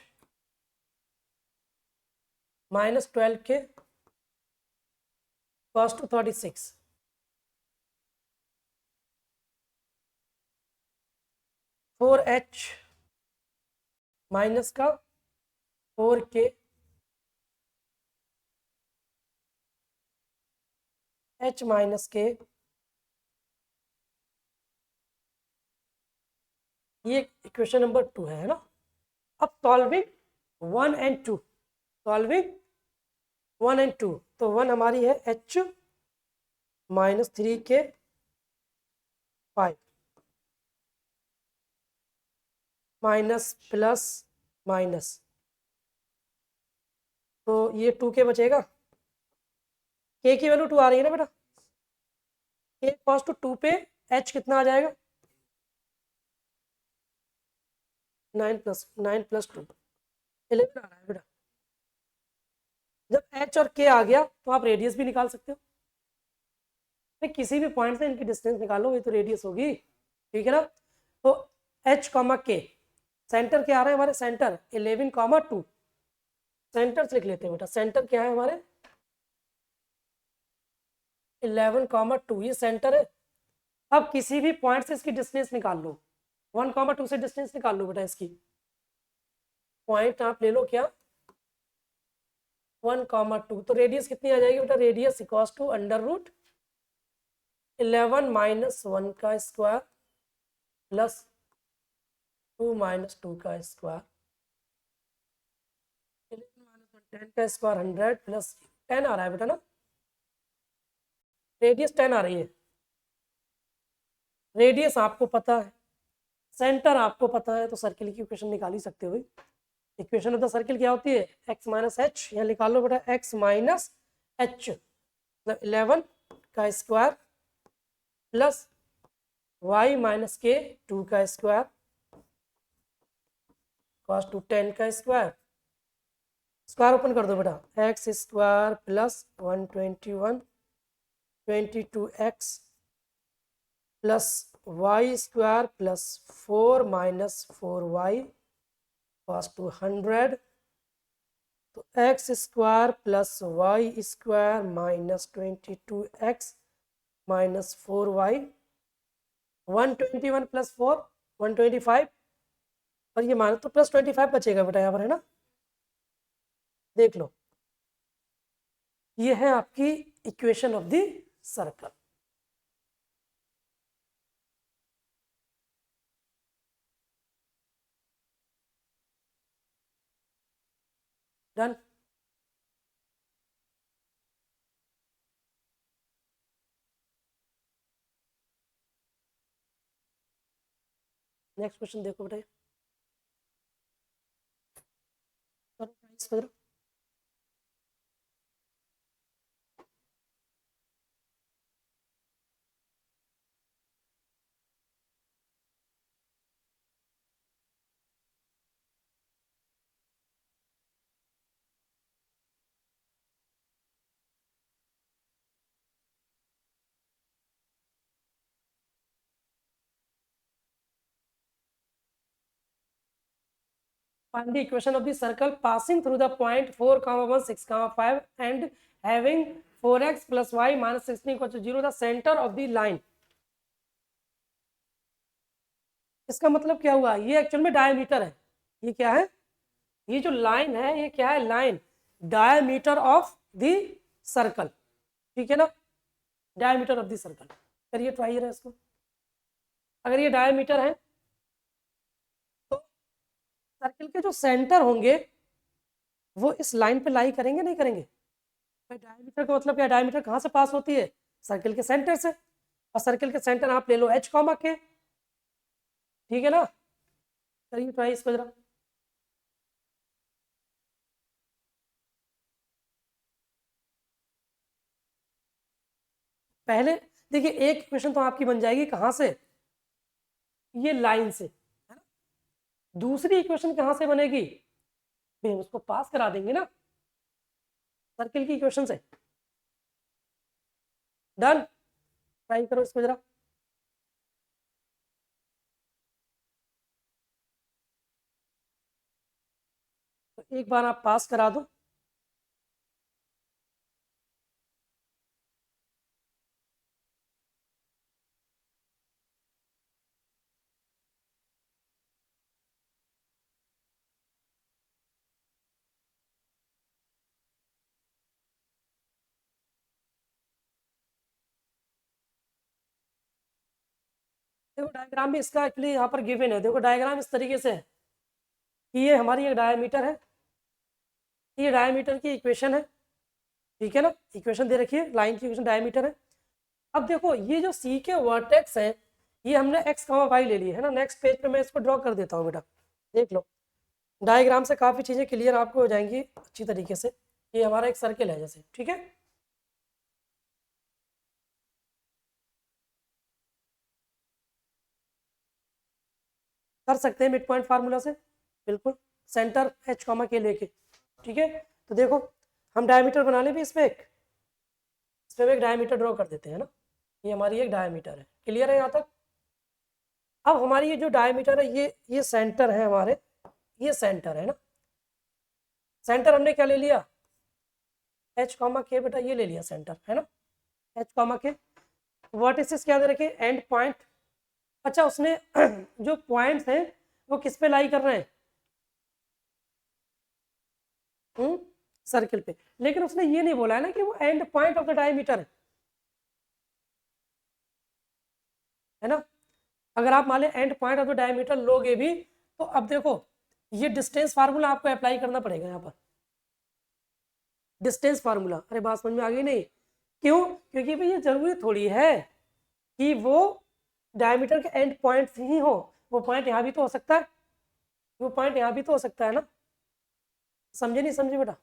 -12k cos two 36, 4h minus का 4k h माइनस k, ये इक्वेशन नंबर 2 है ना। अब सॉल्विंग 1 एंड 2, सॉल्विंग 1 एंड 2, तो 1 हमारी है h -3k 5 minus plus minus, तो ये 2k बचेगा, k की वैल्यू 2 आ रही है ना बेटा, k कॉस टू 2 पे h कितना आ जाएगा, 9 + 9 + 2 11 आ रहा है बेटा। जब h और k आ गया तो आप रेडियस भी निकाल सकते हो, किसी भी पॉइंट से इनकी डिस्टेंस निकालो, ये तो रेडियस होगी, ठीक है ना। तो h, k, सेंटर क्या आ रहा है हमारे, सेंटर 11, 2, सेंटर से लिख लेते हैं बेटा, सेंटर क्या है हमारे 11, 2, ये सेंटर है। अब किसी भी पॉइंट से इसकी डिस्टेंस निकाल लो, 1, 2 से डिस्टेंस निकाल लो बेटा इसकी, पॉइंट आप ले लो क्या 1, 2, तो रेडियस कितनी आ जाएगी बेटा, रेडियस इक्वल्स टू √11 - 1 का स्क्वायर प्लस 2 - 2 का स्क्वायर, 10 का स्क्वायर 100 प्लस 10 आ रहा है बेटा ना, रेडियस 10 आ रही है। रेडियस आपको पता है, सेंटर आपको पता है, तो सर्किल की इक्वेशन निकाल ही सकते हो। इक्वेशन ऑफ द सर्किल क्या होती है, x - h, यहाँ निकाल लो बेटा x - h, 11 का स्क्वायर प्लस y - k 2 का स्क्वायर पास टू 10 का स्क्वायर, स्क्वायर ओपन कर दो बेटा, x square plus 121 22x plus Y square plus 4 minus 4y pass to 100, तो x square plus Y square minus 22x minus 4y, 121 plus 4 125, और ये minus तो plus 25 बचेगा बेटा यहाँ पर, है ना। देख लो, ये है आपकी equation of the circle. Done. Next question देखो बेटा, करो। Find the equation of the circle passing through the point 4, 1, 6, 5 and having 4x plus y minus 16 equal to 0 the center of the line। इसका मतलब क्या हुआ, ये एक्चुअल में diameter है। ये क्या है, ये जो लाइन है ये क्या है, line diameter of the circle, ठीक है ना, डायमीटर ऑफ द सर्कल। करिए ट्राई है इसको, अगर ये डायमीटर है तो सर्कल के जो सेंटर होंगे वो इस लाइन पे लाई करेंगे, नहीं करेंगे। डायमीटर का मतलब क्या, डायमीटर कहाँ से पास होती है, सर्कल के सेंटर से, और सर्कल के सेंटर आप ले लो h कॉमा के, ठीक है ना। करिए ट्राई इसको जरा, पहले देखिए एक क्वेश्चन तो आपकी बन जाएगी कहाँ से, ये लाइन से, है ना। दूसरी इक्वेशन कहाँ से बनेगी, हम उसको पास करा देंगे ना सर्कल की इक्वेशन से। डन, ट्राई करो इसको जरा, तो एक बार आप पास करा दो। देखो डायग्राम भी इसका एक्चुअली यहाँ पर गिवन है, देखो डायग्राम इस तरीके से है कि ये हमारी एक डायमीटर है, ये डायमीटर की इक्वेशन है, ठीक है ना, इक्वेशन दे रखी है, लाइन की इक्वेशन डायमीटर है। अब देखो ये जो सी के वर्टेक्स है ये हमने एक्स कॉमा वाई ले लिए है ना। नेक्स्ट पेज पे मैं इसको ड्रॉ कर देता हूँ बेटा, देख लो डायग्राम से काफ़ी चीज़ें क्लियर आपको हो जाएंगी अच्छी तरीके से। ये हमारा एक सर्किल है जैसे, ठीक है। कर सकते हैं मिड पॉइंट फार्मूला से, बिल्कुल, सेंटर एच कॉमा के लेके, ठीक है। तो देखो हम डायमीटर बना लें भी इसमें एक, इसमें एक डायमीटर ड्रॉ कर देते हैं ना, ये हमारी एक डायमीटर है, क्लियर है यहाँ तक। अब हमारी ये जो डायमीटर है ये सेंटर है हमारे, ये सेंटर है ना, सेंटर हमने क्या ले लिया, एच कॉमा के बेटा, ये ले लिया सेंटर, है ना, एच कॉमा के। वर्टिसेस क्या दे रखे, एंड पॉइंट। अच्छा उसने जो पॉइंट्स हैं वो किस पे लाई कर रहे हैं, सर्किल पे, लेकिन उसने ये नहीं बोला है ना कि वो and point of the diameter है ना। अगर आप मान लें and point of the diameter लोगे भी, तो अब देखो ये डिस्टेंस फार्मूला आपको अप्लाई करना पड़ेगा यहाँ पर, डिस्टेंस फार्मूला। अरे बात समझ में आ गई नहीं, क्यों, क्योंकि भाई ये जरूरी थोड़ी है कि वो डायमीटर के एंड पॉइंट ही हो, वो पॉइंट यहाँ भी तो हो सकता है, वो पॉइंट यहाँ भी तो हो सकता है ना। समझे नहीं समझे बेटा,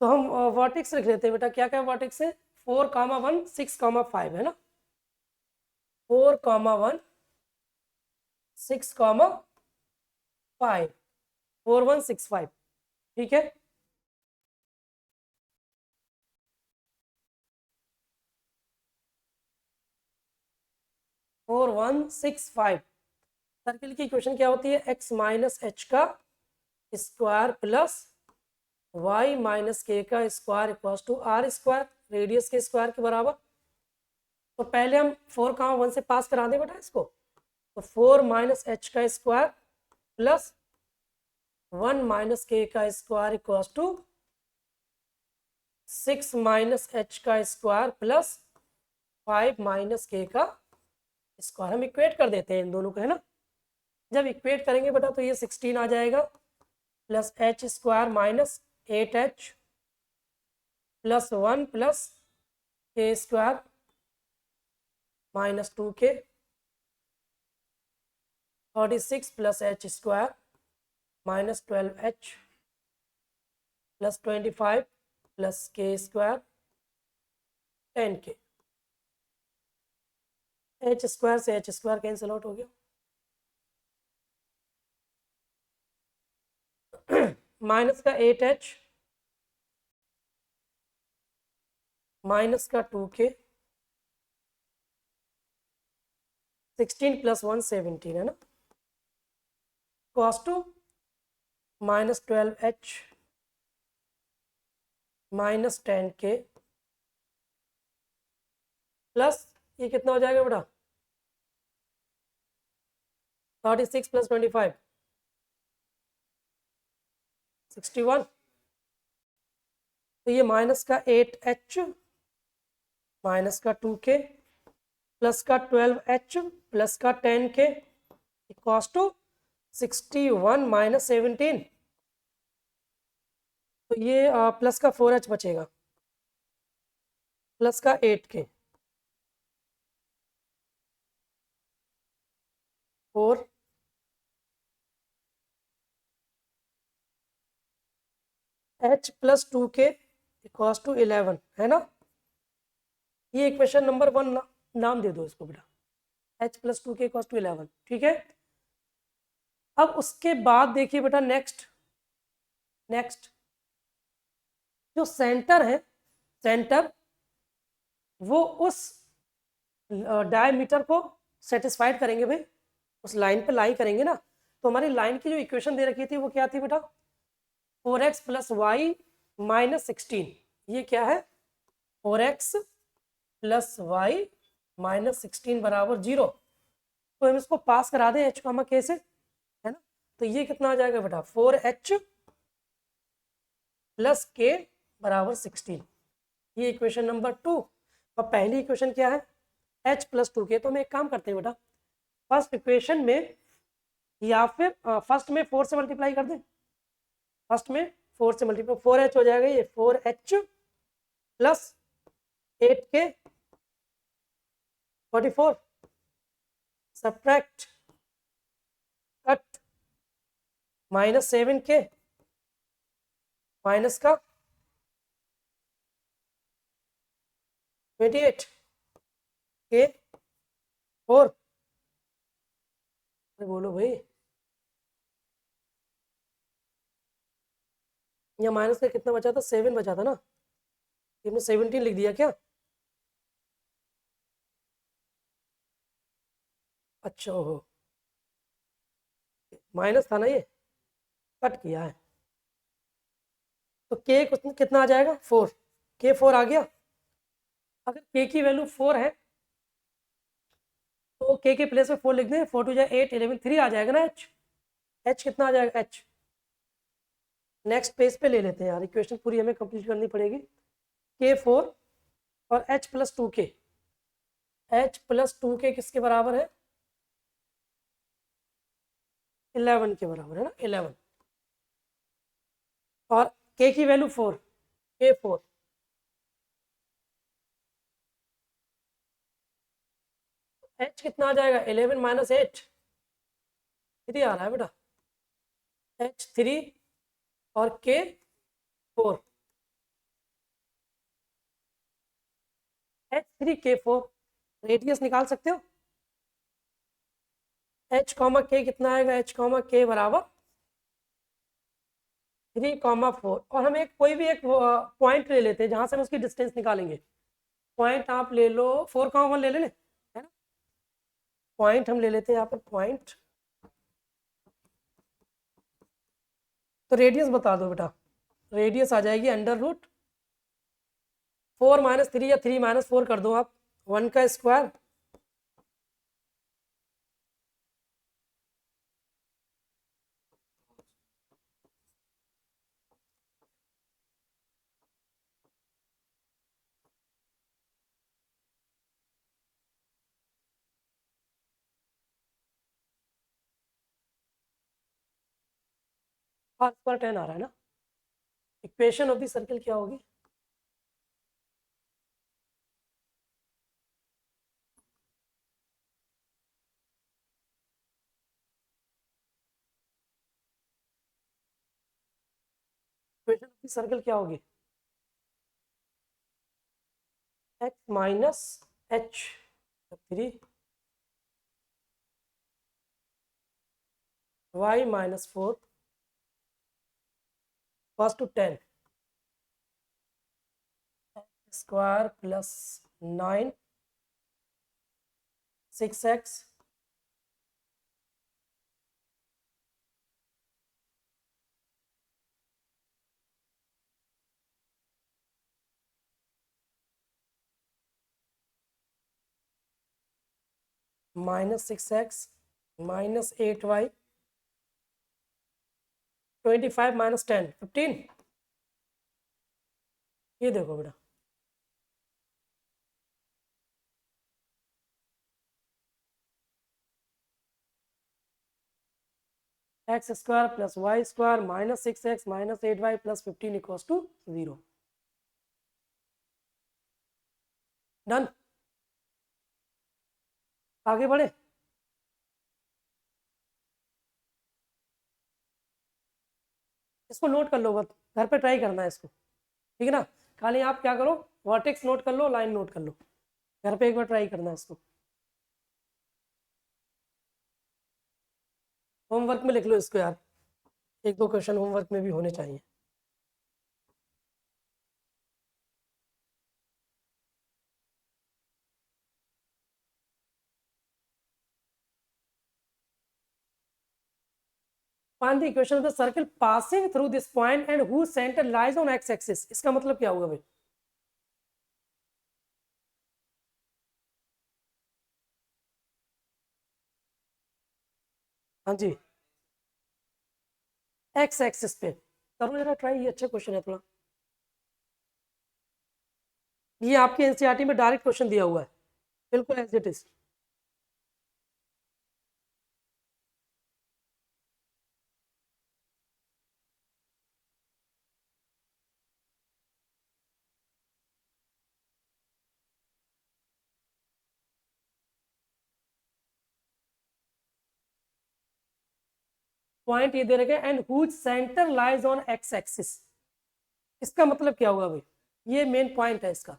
तो हम वर्टेक्स लिख लेते हैं बेटा, क्या क्या वर्टेक्स है, 4, 1, 6, 5 है ना, 4, 1, 6, 5, 4, 1, 6, 5, ठीक है। Four one six five circle की इक्वेशन क्या होती है, x माइनस एच का square plus y minus k का square equal to r square, radius के स्क्वायर के बराबर। तो पहले हम 4, 1 से पास करा दें बेटा इसको, तो 4 माइनस एच का स्क्वायर प्लस 1 माइनस के का square equal to 6 minus h का स्क्वायर प्लस 5 माइनस के का स्क्वायर। हम इक्वेट कर देते हैं इन दोनों को, है ना। जब इक्वेट करेंगे बेटा तो ये 16 आ जाएगा, plus H square minus 8h plus 1 plus K square minus 2k, 36 plus H square minus 12h plus 25 plus K square 10k। H square से एच स्क्वायर कैंसिल आउट हो गया, माइनस का 8h माइनस का 2k, 16 प्लस 1 17 है ना, cos two minus 12h minus 10k plus ये कितना हो जाएगा बेटा, 36 प्लस 25 61। तो ये माइनस का 8h माइनस का 2k प्लस का 12h प्लस का 10k इक्वल्स टू 61 माइनस 17। तो ये प्लस का 4h बचेगा प्लस का 8k, 4 h plus 2k equals to 11 है ना। ये इक्वेशन नंबर 1 नाम दे दो इसको बेटा, h plus 2k equals to 11, ठीक है। अब उसके बाद देखिए बेटा नेक्स्ट जो सेंटर है, सेंटर वो उस डायमीटर को सेटिस्फाइड करेंगे भाई, उस लाइन पे लाई करेंगे ना। तो हमारी लाइन की जो इक्वेशन दे रखी थी वो क्या थी बेटा, 4x प्लस वाई माइनस 16। ये क्या है, 4x प्लस वाई माइनस 16 बराबर 0। तो हम इसको पास करा दें h कामा k से, है ना। तो ये कितना आ जाएगा बेटा, 4h प्लस k बराबर 16। ये इक्वेशन नंबर 2। और पहली इक्वेशन क्या है, h प्लस 2k। तो हम एक काम करते हैं बेटा, फर्स्ट इक्वेशन में या फिर फर्स्ट में 4 से मल्टीप्लाई कर दें, फर्स्ट में 4 से मल्टीप्लाई, 4h हो जाएगा, ये 4h plus 8k 44 subtract cut minus 7k minus का 28 के 4। बोलो भाई, या माइनस का कितना बचा था, 7 बचा था ना, इसमें 17 लिख दिया क्या, अच्छा हो माइनस था ना, ये कट किया है। तो k कितना आ जाएगा, 4, k 4 आ गया। अगर k की वैल्यू 4 है तो k के प्लेस में 4 लिख दें, 4 टू जाए 8, 11 3 आ जाएगा ना h कितना आ जाएगा h। नेक्स्ट पेज पे ले लेते हैं यार, इक्वेशन पूरी हमें कंप्लीट करनी पड़ेगी। k 4 और h plus 2k, h plus 2k किसके बराबर है, 11 के बराबर है ना, 11। और k की वैल्यू 4, k 4 h कितना आ जाएगा, 11 माइनस 8 3 आ रहा है बेटा, h 3 और k 4। H3K4 रेडियस निकाल सकते हो। H कॉमा के कितना आएगा, H कॉमा के बराबर 3,4 और हम एक कोई भी एक पॉइंट ले लेते हैं जहां से हम उसकी डिस्टेंस निकालेंगे। पॉइंट आप ले लो 4,1 ले लें, है ना। पॉइंट हम ले लेते हैं यहाँ पर पॉइंट, तो रेडियस बता दो बेटा। रेडियस आ जाएगी √4 - 3 या 3 - 4 कर दो आप, 1 का स्क्वायर R/10 आ रहा है ना। इक्वेशन ऑफ द सर्कल क्या होगी, इक्वेशन ऑफ द सर्कल क्या होगी, x - h 3 y - 4 cos to 10 square plus 9 6x -6x -8y 25 - 10 15। ये देखो बेटा, x square plus Y square -6x -8y plus 15 equals to 0। Done, आगे बढ़े। इसको नोट कर लो, बस घर पे ट्राई करना है इसको, ठीक है ना। खाली आप क्या करो, वर्टेक्स नोट कर लो, लाइन नोट कर लो, घर पे एक बार ट्राई करना है इसको। होमवर्क में लिख लो इसको यार, एक दो क्वेश्चन होमवर्क में भी होने चाहिए। Find the equation of the circle passing through this point and whose center lies on x axis। इसका मतलब क्या होगा भाई, हाँ जी, एक्स एक्सिस पे करो जरा ट्राई, ये अच्छा क्वेश्चन है थोड़ा। ये आपके एनसीईआरटी में डायरेक्ट क्वेश्चन दिया हुआ है, बिल्कुल एज इट इज। पॉइंट ये दे रखे and whose centre lies on x axis, इसका मतलब क्या होगा भाई, ये मेन पॉइंट है इसका।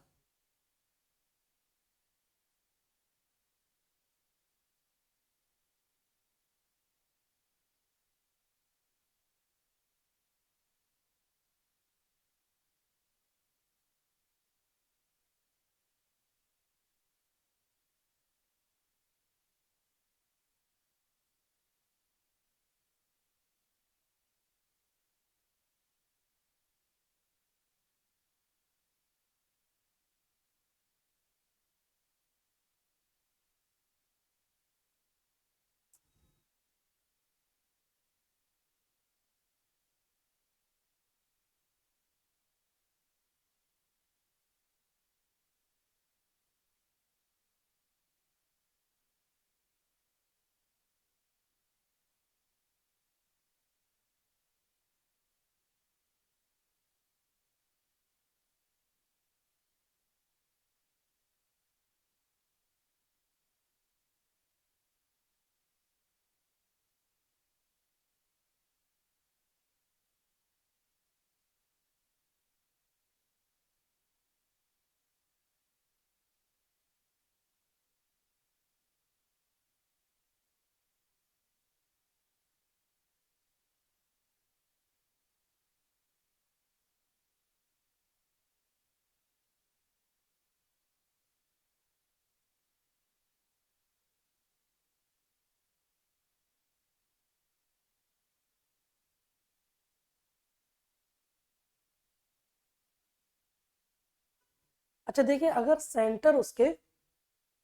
अच्छा देखिए, अगर सेंटर उसके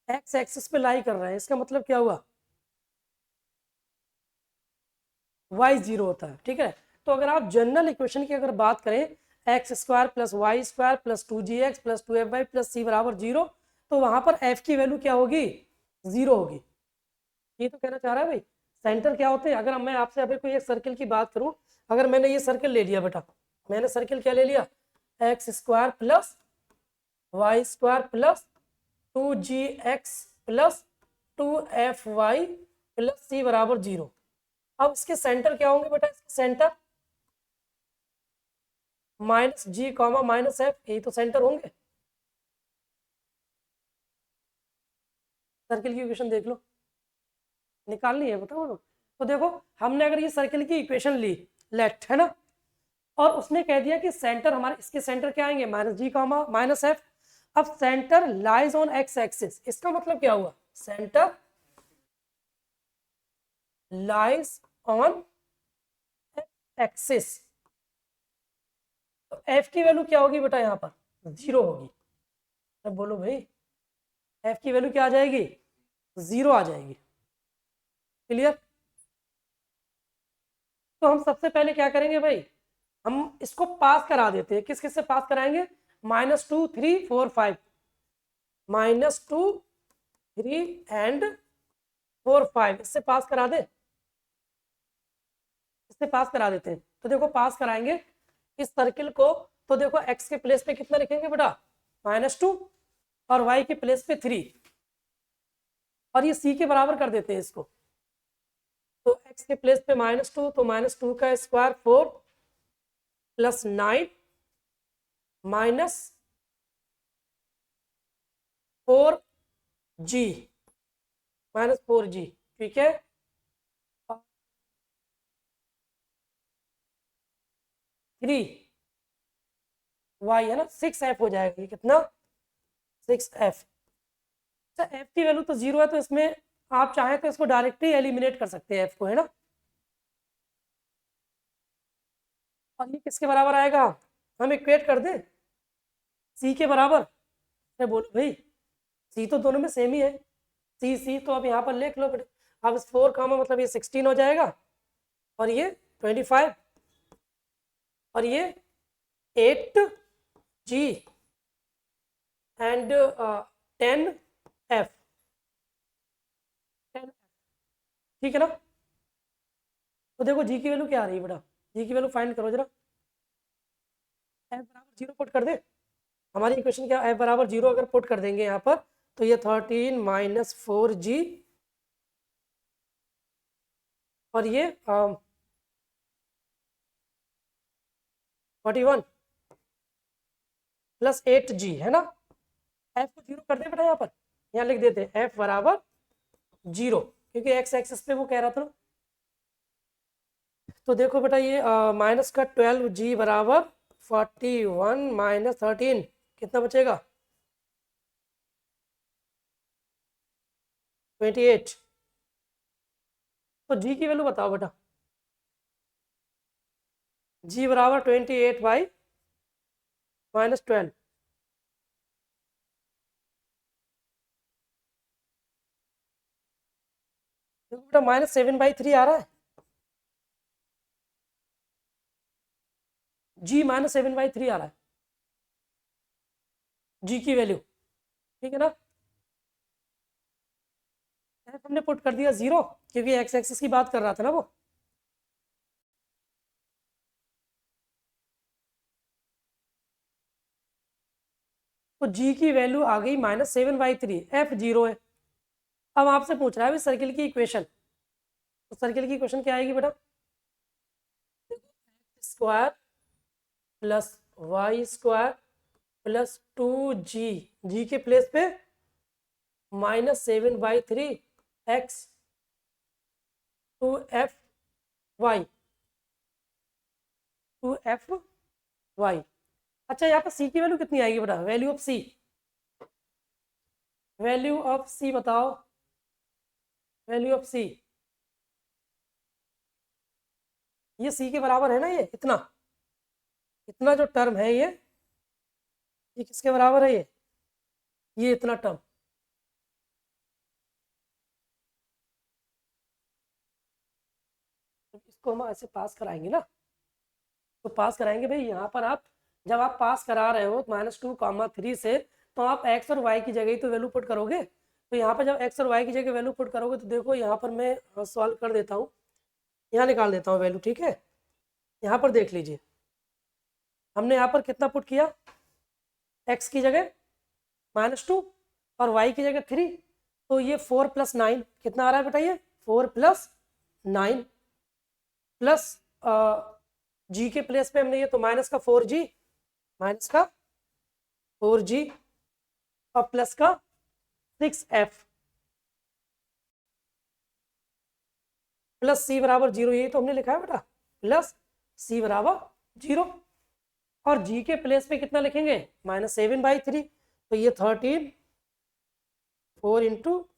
एक्स एक्सिस पे लाई कर रहा है, इसका मतलब क्या हुआ, वाई जीरो होता है, ठीक है। तो अगर आप जनरल इक्वेशन की अगर बात करें, X square plus Y square plus 2gx plus 2fy plus C बराबर जीरो, तो वहां पर एफ की वैल्यू क्या होगी, जीरो होगी। ये तो कहना चाह रहा है भाई, सेंटर क्या होते हैं। अगर मैं आपसे अभी कोई एक सर्किल की बात करूं, अगर मैंने ये सर्किल ले लिया बेटा, मैंने सर्किल क्या ले लिया, X square plus Y square plus 2gx plus 2fy plus C बराबर जीरो। अब इसके सेंटर क्या होंगे बेटा, इसके centre minus G comma minus F, यही तो सेंटर होंगे। सर्किल की इक्वेशन देख लो, निकालनी है बताओ। तो देखो, हमने अगर ये सर्किल की इक्वेशन ली, लेट है ना, और उसने कह दिया कि सेंटर हमारे, इसके सेंटर क्या आएंगे, minus G comma minus F. अब centre lies on x axis, इसका मतलब क्या हुआ, सेंटर लाइज ऑन एक्सिस। तो एफ की वैल्यू क्या होगी बेटा, यहाँ पर जीरो होगी। अब बोलो भाई, एफ की वैल्यू क्या आ जाएगी, जीरो आ जाएगी। क्लियर। तो हम सबसे पहले क्या करेंगे भाई, हम इसको पास करा देते हैं। किस किस से पास कराएंगे, -2 3 4 5, -2 3 and 4 5, इससे पास करा दे, इससे पास करा देते हैं। तो देखो पास कराएंगे इस सर्किल को, तो देखो एक्स के प्लेस पे कितना लिखेंगे बेटा, -2, और वाई के प्लेस पे 3, और ये सी के बराबर कर देते हैं इसको। तो एक्स के प्लेस पे -2, तो -2 का square 4 plus 9 minus 4g -4g, ठीक है। 3y है ना, 6f हो जाएगा, ये कितना, 6f। अच्छा एफ की वैल्यू तो जीरो है, तो इसमें आप चाहें तो इसको डायरेक्टली एलिमिनेट कर सकते हैं एफ को, है ना। और ये किसके बराबर आएगा, हम इक्वेट कर दें सी के बराबर। अरे बोलो भाई, सी तो दोनों में सेम ही है, सी सी तो अब यहाँ पर लिख लो बेटे। अब इस 4 का मतलब ये 16 हो जाएगा, और ये 25, और ये 8g एंड 10f, 10f, ठीक है ना। तो देखो जी की वैल्यू क्या आ रही है बेटा, जी की वैल्यू फाइंड करो जरा। एफ बराबर जीरो पुट कर दे, हमारी इक्वेशन क्या, एफ बराबर जीरो अगर पुट कर देंगे यहाँ पर, तो ये 13 -4g, और ये 41 प्लस 8g, है ना। एफ को जीरो कर दे बेटा, यहाँ पर यहाँ लिख देते हैं एफ बराबर जीरो, क्योंकि एक्स एक्सिस पे वो कह रहा था ना। तो देखो बेटा, ये माइनस का 12g बराबर 41 -13, कितना बचेगा, 28। तो जी की वैल्यू बताओ बेटा, जी बराबर 28 बाई -12, देखो बेटा -7/3 आ रहा है, जी -7/3 आ रहा है, जी की वैल्यू, ठीक है ना। एफ हमने पुट कर दिया जीरो, क्योंकि एक्स एक्सिस की बात कर रहा था ना वो। तो जी की वैल्यू आ गई -7/3, एफ जीरो है। अब आपसे पूछ रहा है सर्किल की इक्वेशन, तो सर्किल की इक्वेशन क्या आएगी बेटा, square plus Y square plus 2g, G के प्लेस पे -7/3 x 2f y 2f y। अच्छा यहाँ पर सी की वैल्यू कितनी आएगी बेटा, value of C, value of C बताओ, वैल्यू ऑफ सी, ये सी के बराबर है ना, ये इतना, इतना जो टर्म है ये किसके बराबर है, ये ये इतना टर्म, इसको हम ऐसे पास कराएंगे ना, तो पास कराएंगे भाई। यहाँ पर आप जब आप पास करा रहे हो -2, 3 से, तो आप x और y की जगह ही तो वैल्यू पुट करोगे। तो यहाँ पर जब x और y की जगह वैल्यू पुट करोगे तो देखो यहाँ पर मैं सॉल्व कर देता हूँ, यहाँ निकाल देता हूँ वैल्यू, ठीक है। यहाँ पर देख लीजिए, हमने यहाँ पर कितना पुट किया, x की जगह -2 और y की जगह 3, तो ये 4 + 9 कितना आ रहा है बेटा, ये 4 + 9 प्लस जी के प्लेस पे हमने ये तो -4g, -4g और प्लस का 6f प्लस c बराबर 0, यही तो हमने लिखा है बेटा, प्लस c बराबर 0। और g के प्लेस पे कितना लिखेंगे, -7/3, तो ये 13, 4 इंटू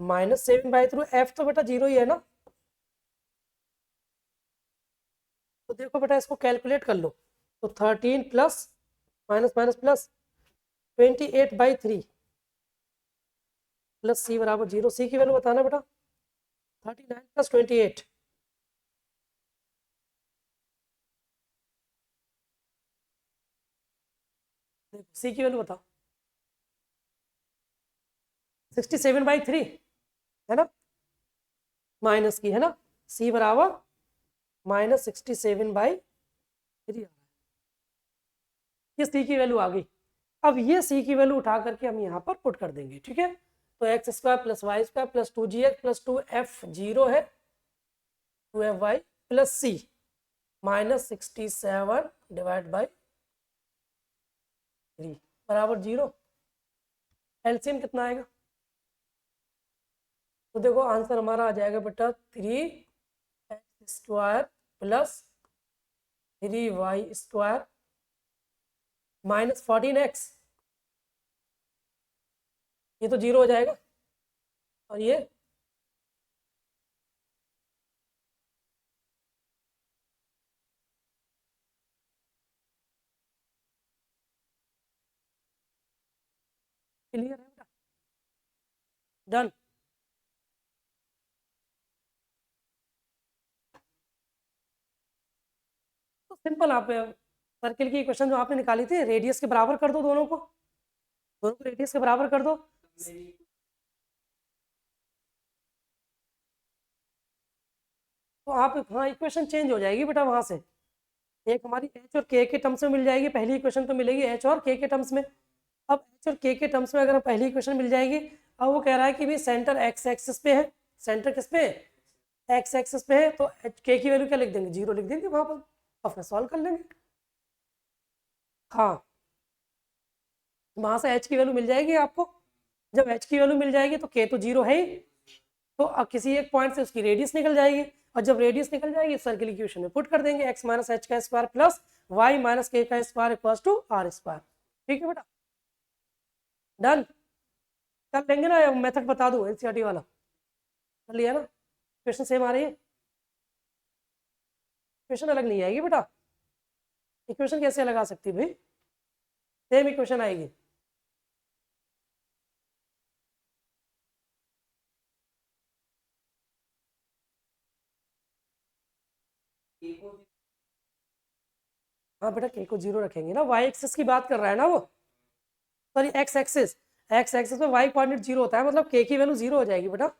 -7/3, f तो बेटा 0 ही है ना। तो देखो बेटा इसको कैलकुलेट कर लो, तो 13 plus minus minus plus 28/3 plus c बराबर 0। c की वैल्यू बताना बेटा, 39 + 28, देखो c की वैल्यू बताओ, 67/3 है ना, माइनस की है ना, c बराबर -67/3 ये c की वैल्यू आ गई। अब ये c की वैल्यू उठा करके हम यहाँ पर पुट कर देंगे, ठीक है। तो x² + y² + 2gx + 2f 0 है, 2fy प्लस c -67/3 बराबर 0। एलसीएम कितना आएगा, तो देखो आंसर हमारा आ जाएगा बेटा 3x² + 3y² -14x, ये तो 0 हो जाएगा। और ये क्लियर है बेटा, डन। तो सिंपल, आप सर्किल की इक्वेशन जो आपने निकाली थी, रेडियस के बराबर कर दो, दोनों को रेडियस के बराबर कर दो। तो आप, हाँ, इक्वेशन चेंज हो जाएगी बेटा वहां से, एक हमारी h और k के टर्म्स में मिल जाएगी, पहली इक्वेशन तो मिलेगी h और k के टर्म्स में। अब h और k के टर्म्स में अगर पहली इक्वेशन मिल जाएगी, अब वो कह रहा है कि भी सेंटर x एक्सिस पे है, सेंटर किस पे है, x एक्सिस पे है, तो k की वैल्यू क्या लिख देंगे, 0 लिख देंगे वहां पर और फिर सॉल्व कर लेंगे। हाँ, वहां से h की वैल्यू मिल जाएगी आपको। जब h की वैल्यू मिल जाएगी तो k तो 0 है ही, तो अब किसी एक पॉइंट से उसकी रेडियस निकल जाएगी, और जब रेडियस निकल जाएगी सर्किल इक्वेशन में पुट कर देंगे, x - h² plus y - k² equals to r²। ठीक है बेटा, डन। कर लेंगे ना, मेथड बता दूं एनसीईआरटी वाला, कर लिया ना, क्वेश्चन सेम आ रही है, क्वेश्चन अलग नहीं आएगी बेटा, इक्वेशन कैसे लगा सकती भाई, सेम इक्वेशन आएगी। हाँ बेटा, के को 0 रखेंगे ना, y एक्सिस की बात कर रहा है ना वो, sorry x axis, x axis में y कोऑर्डिनेट 0 होता है, मतलब k की वैल्यू 0 हो जाएगी बेटा।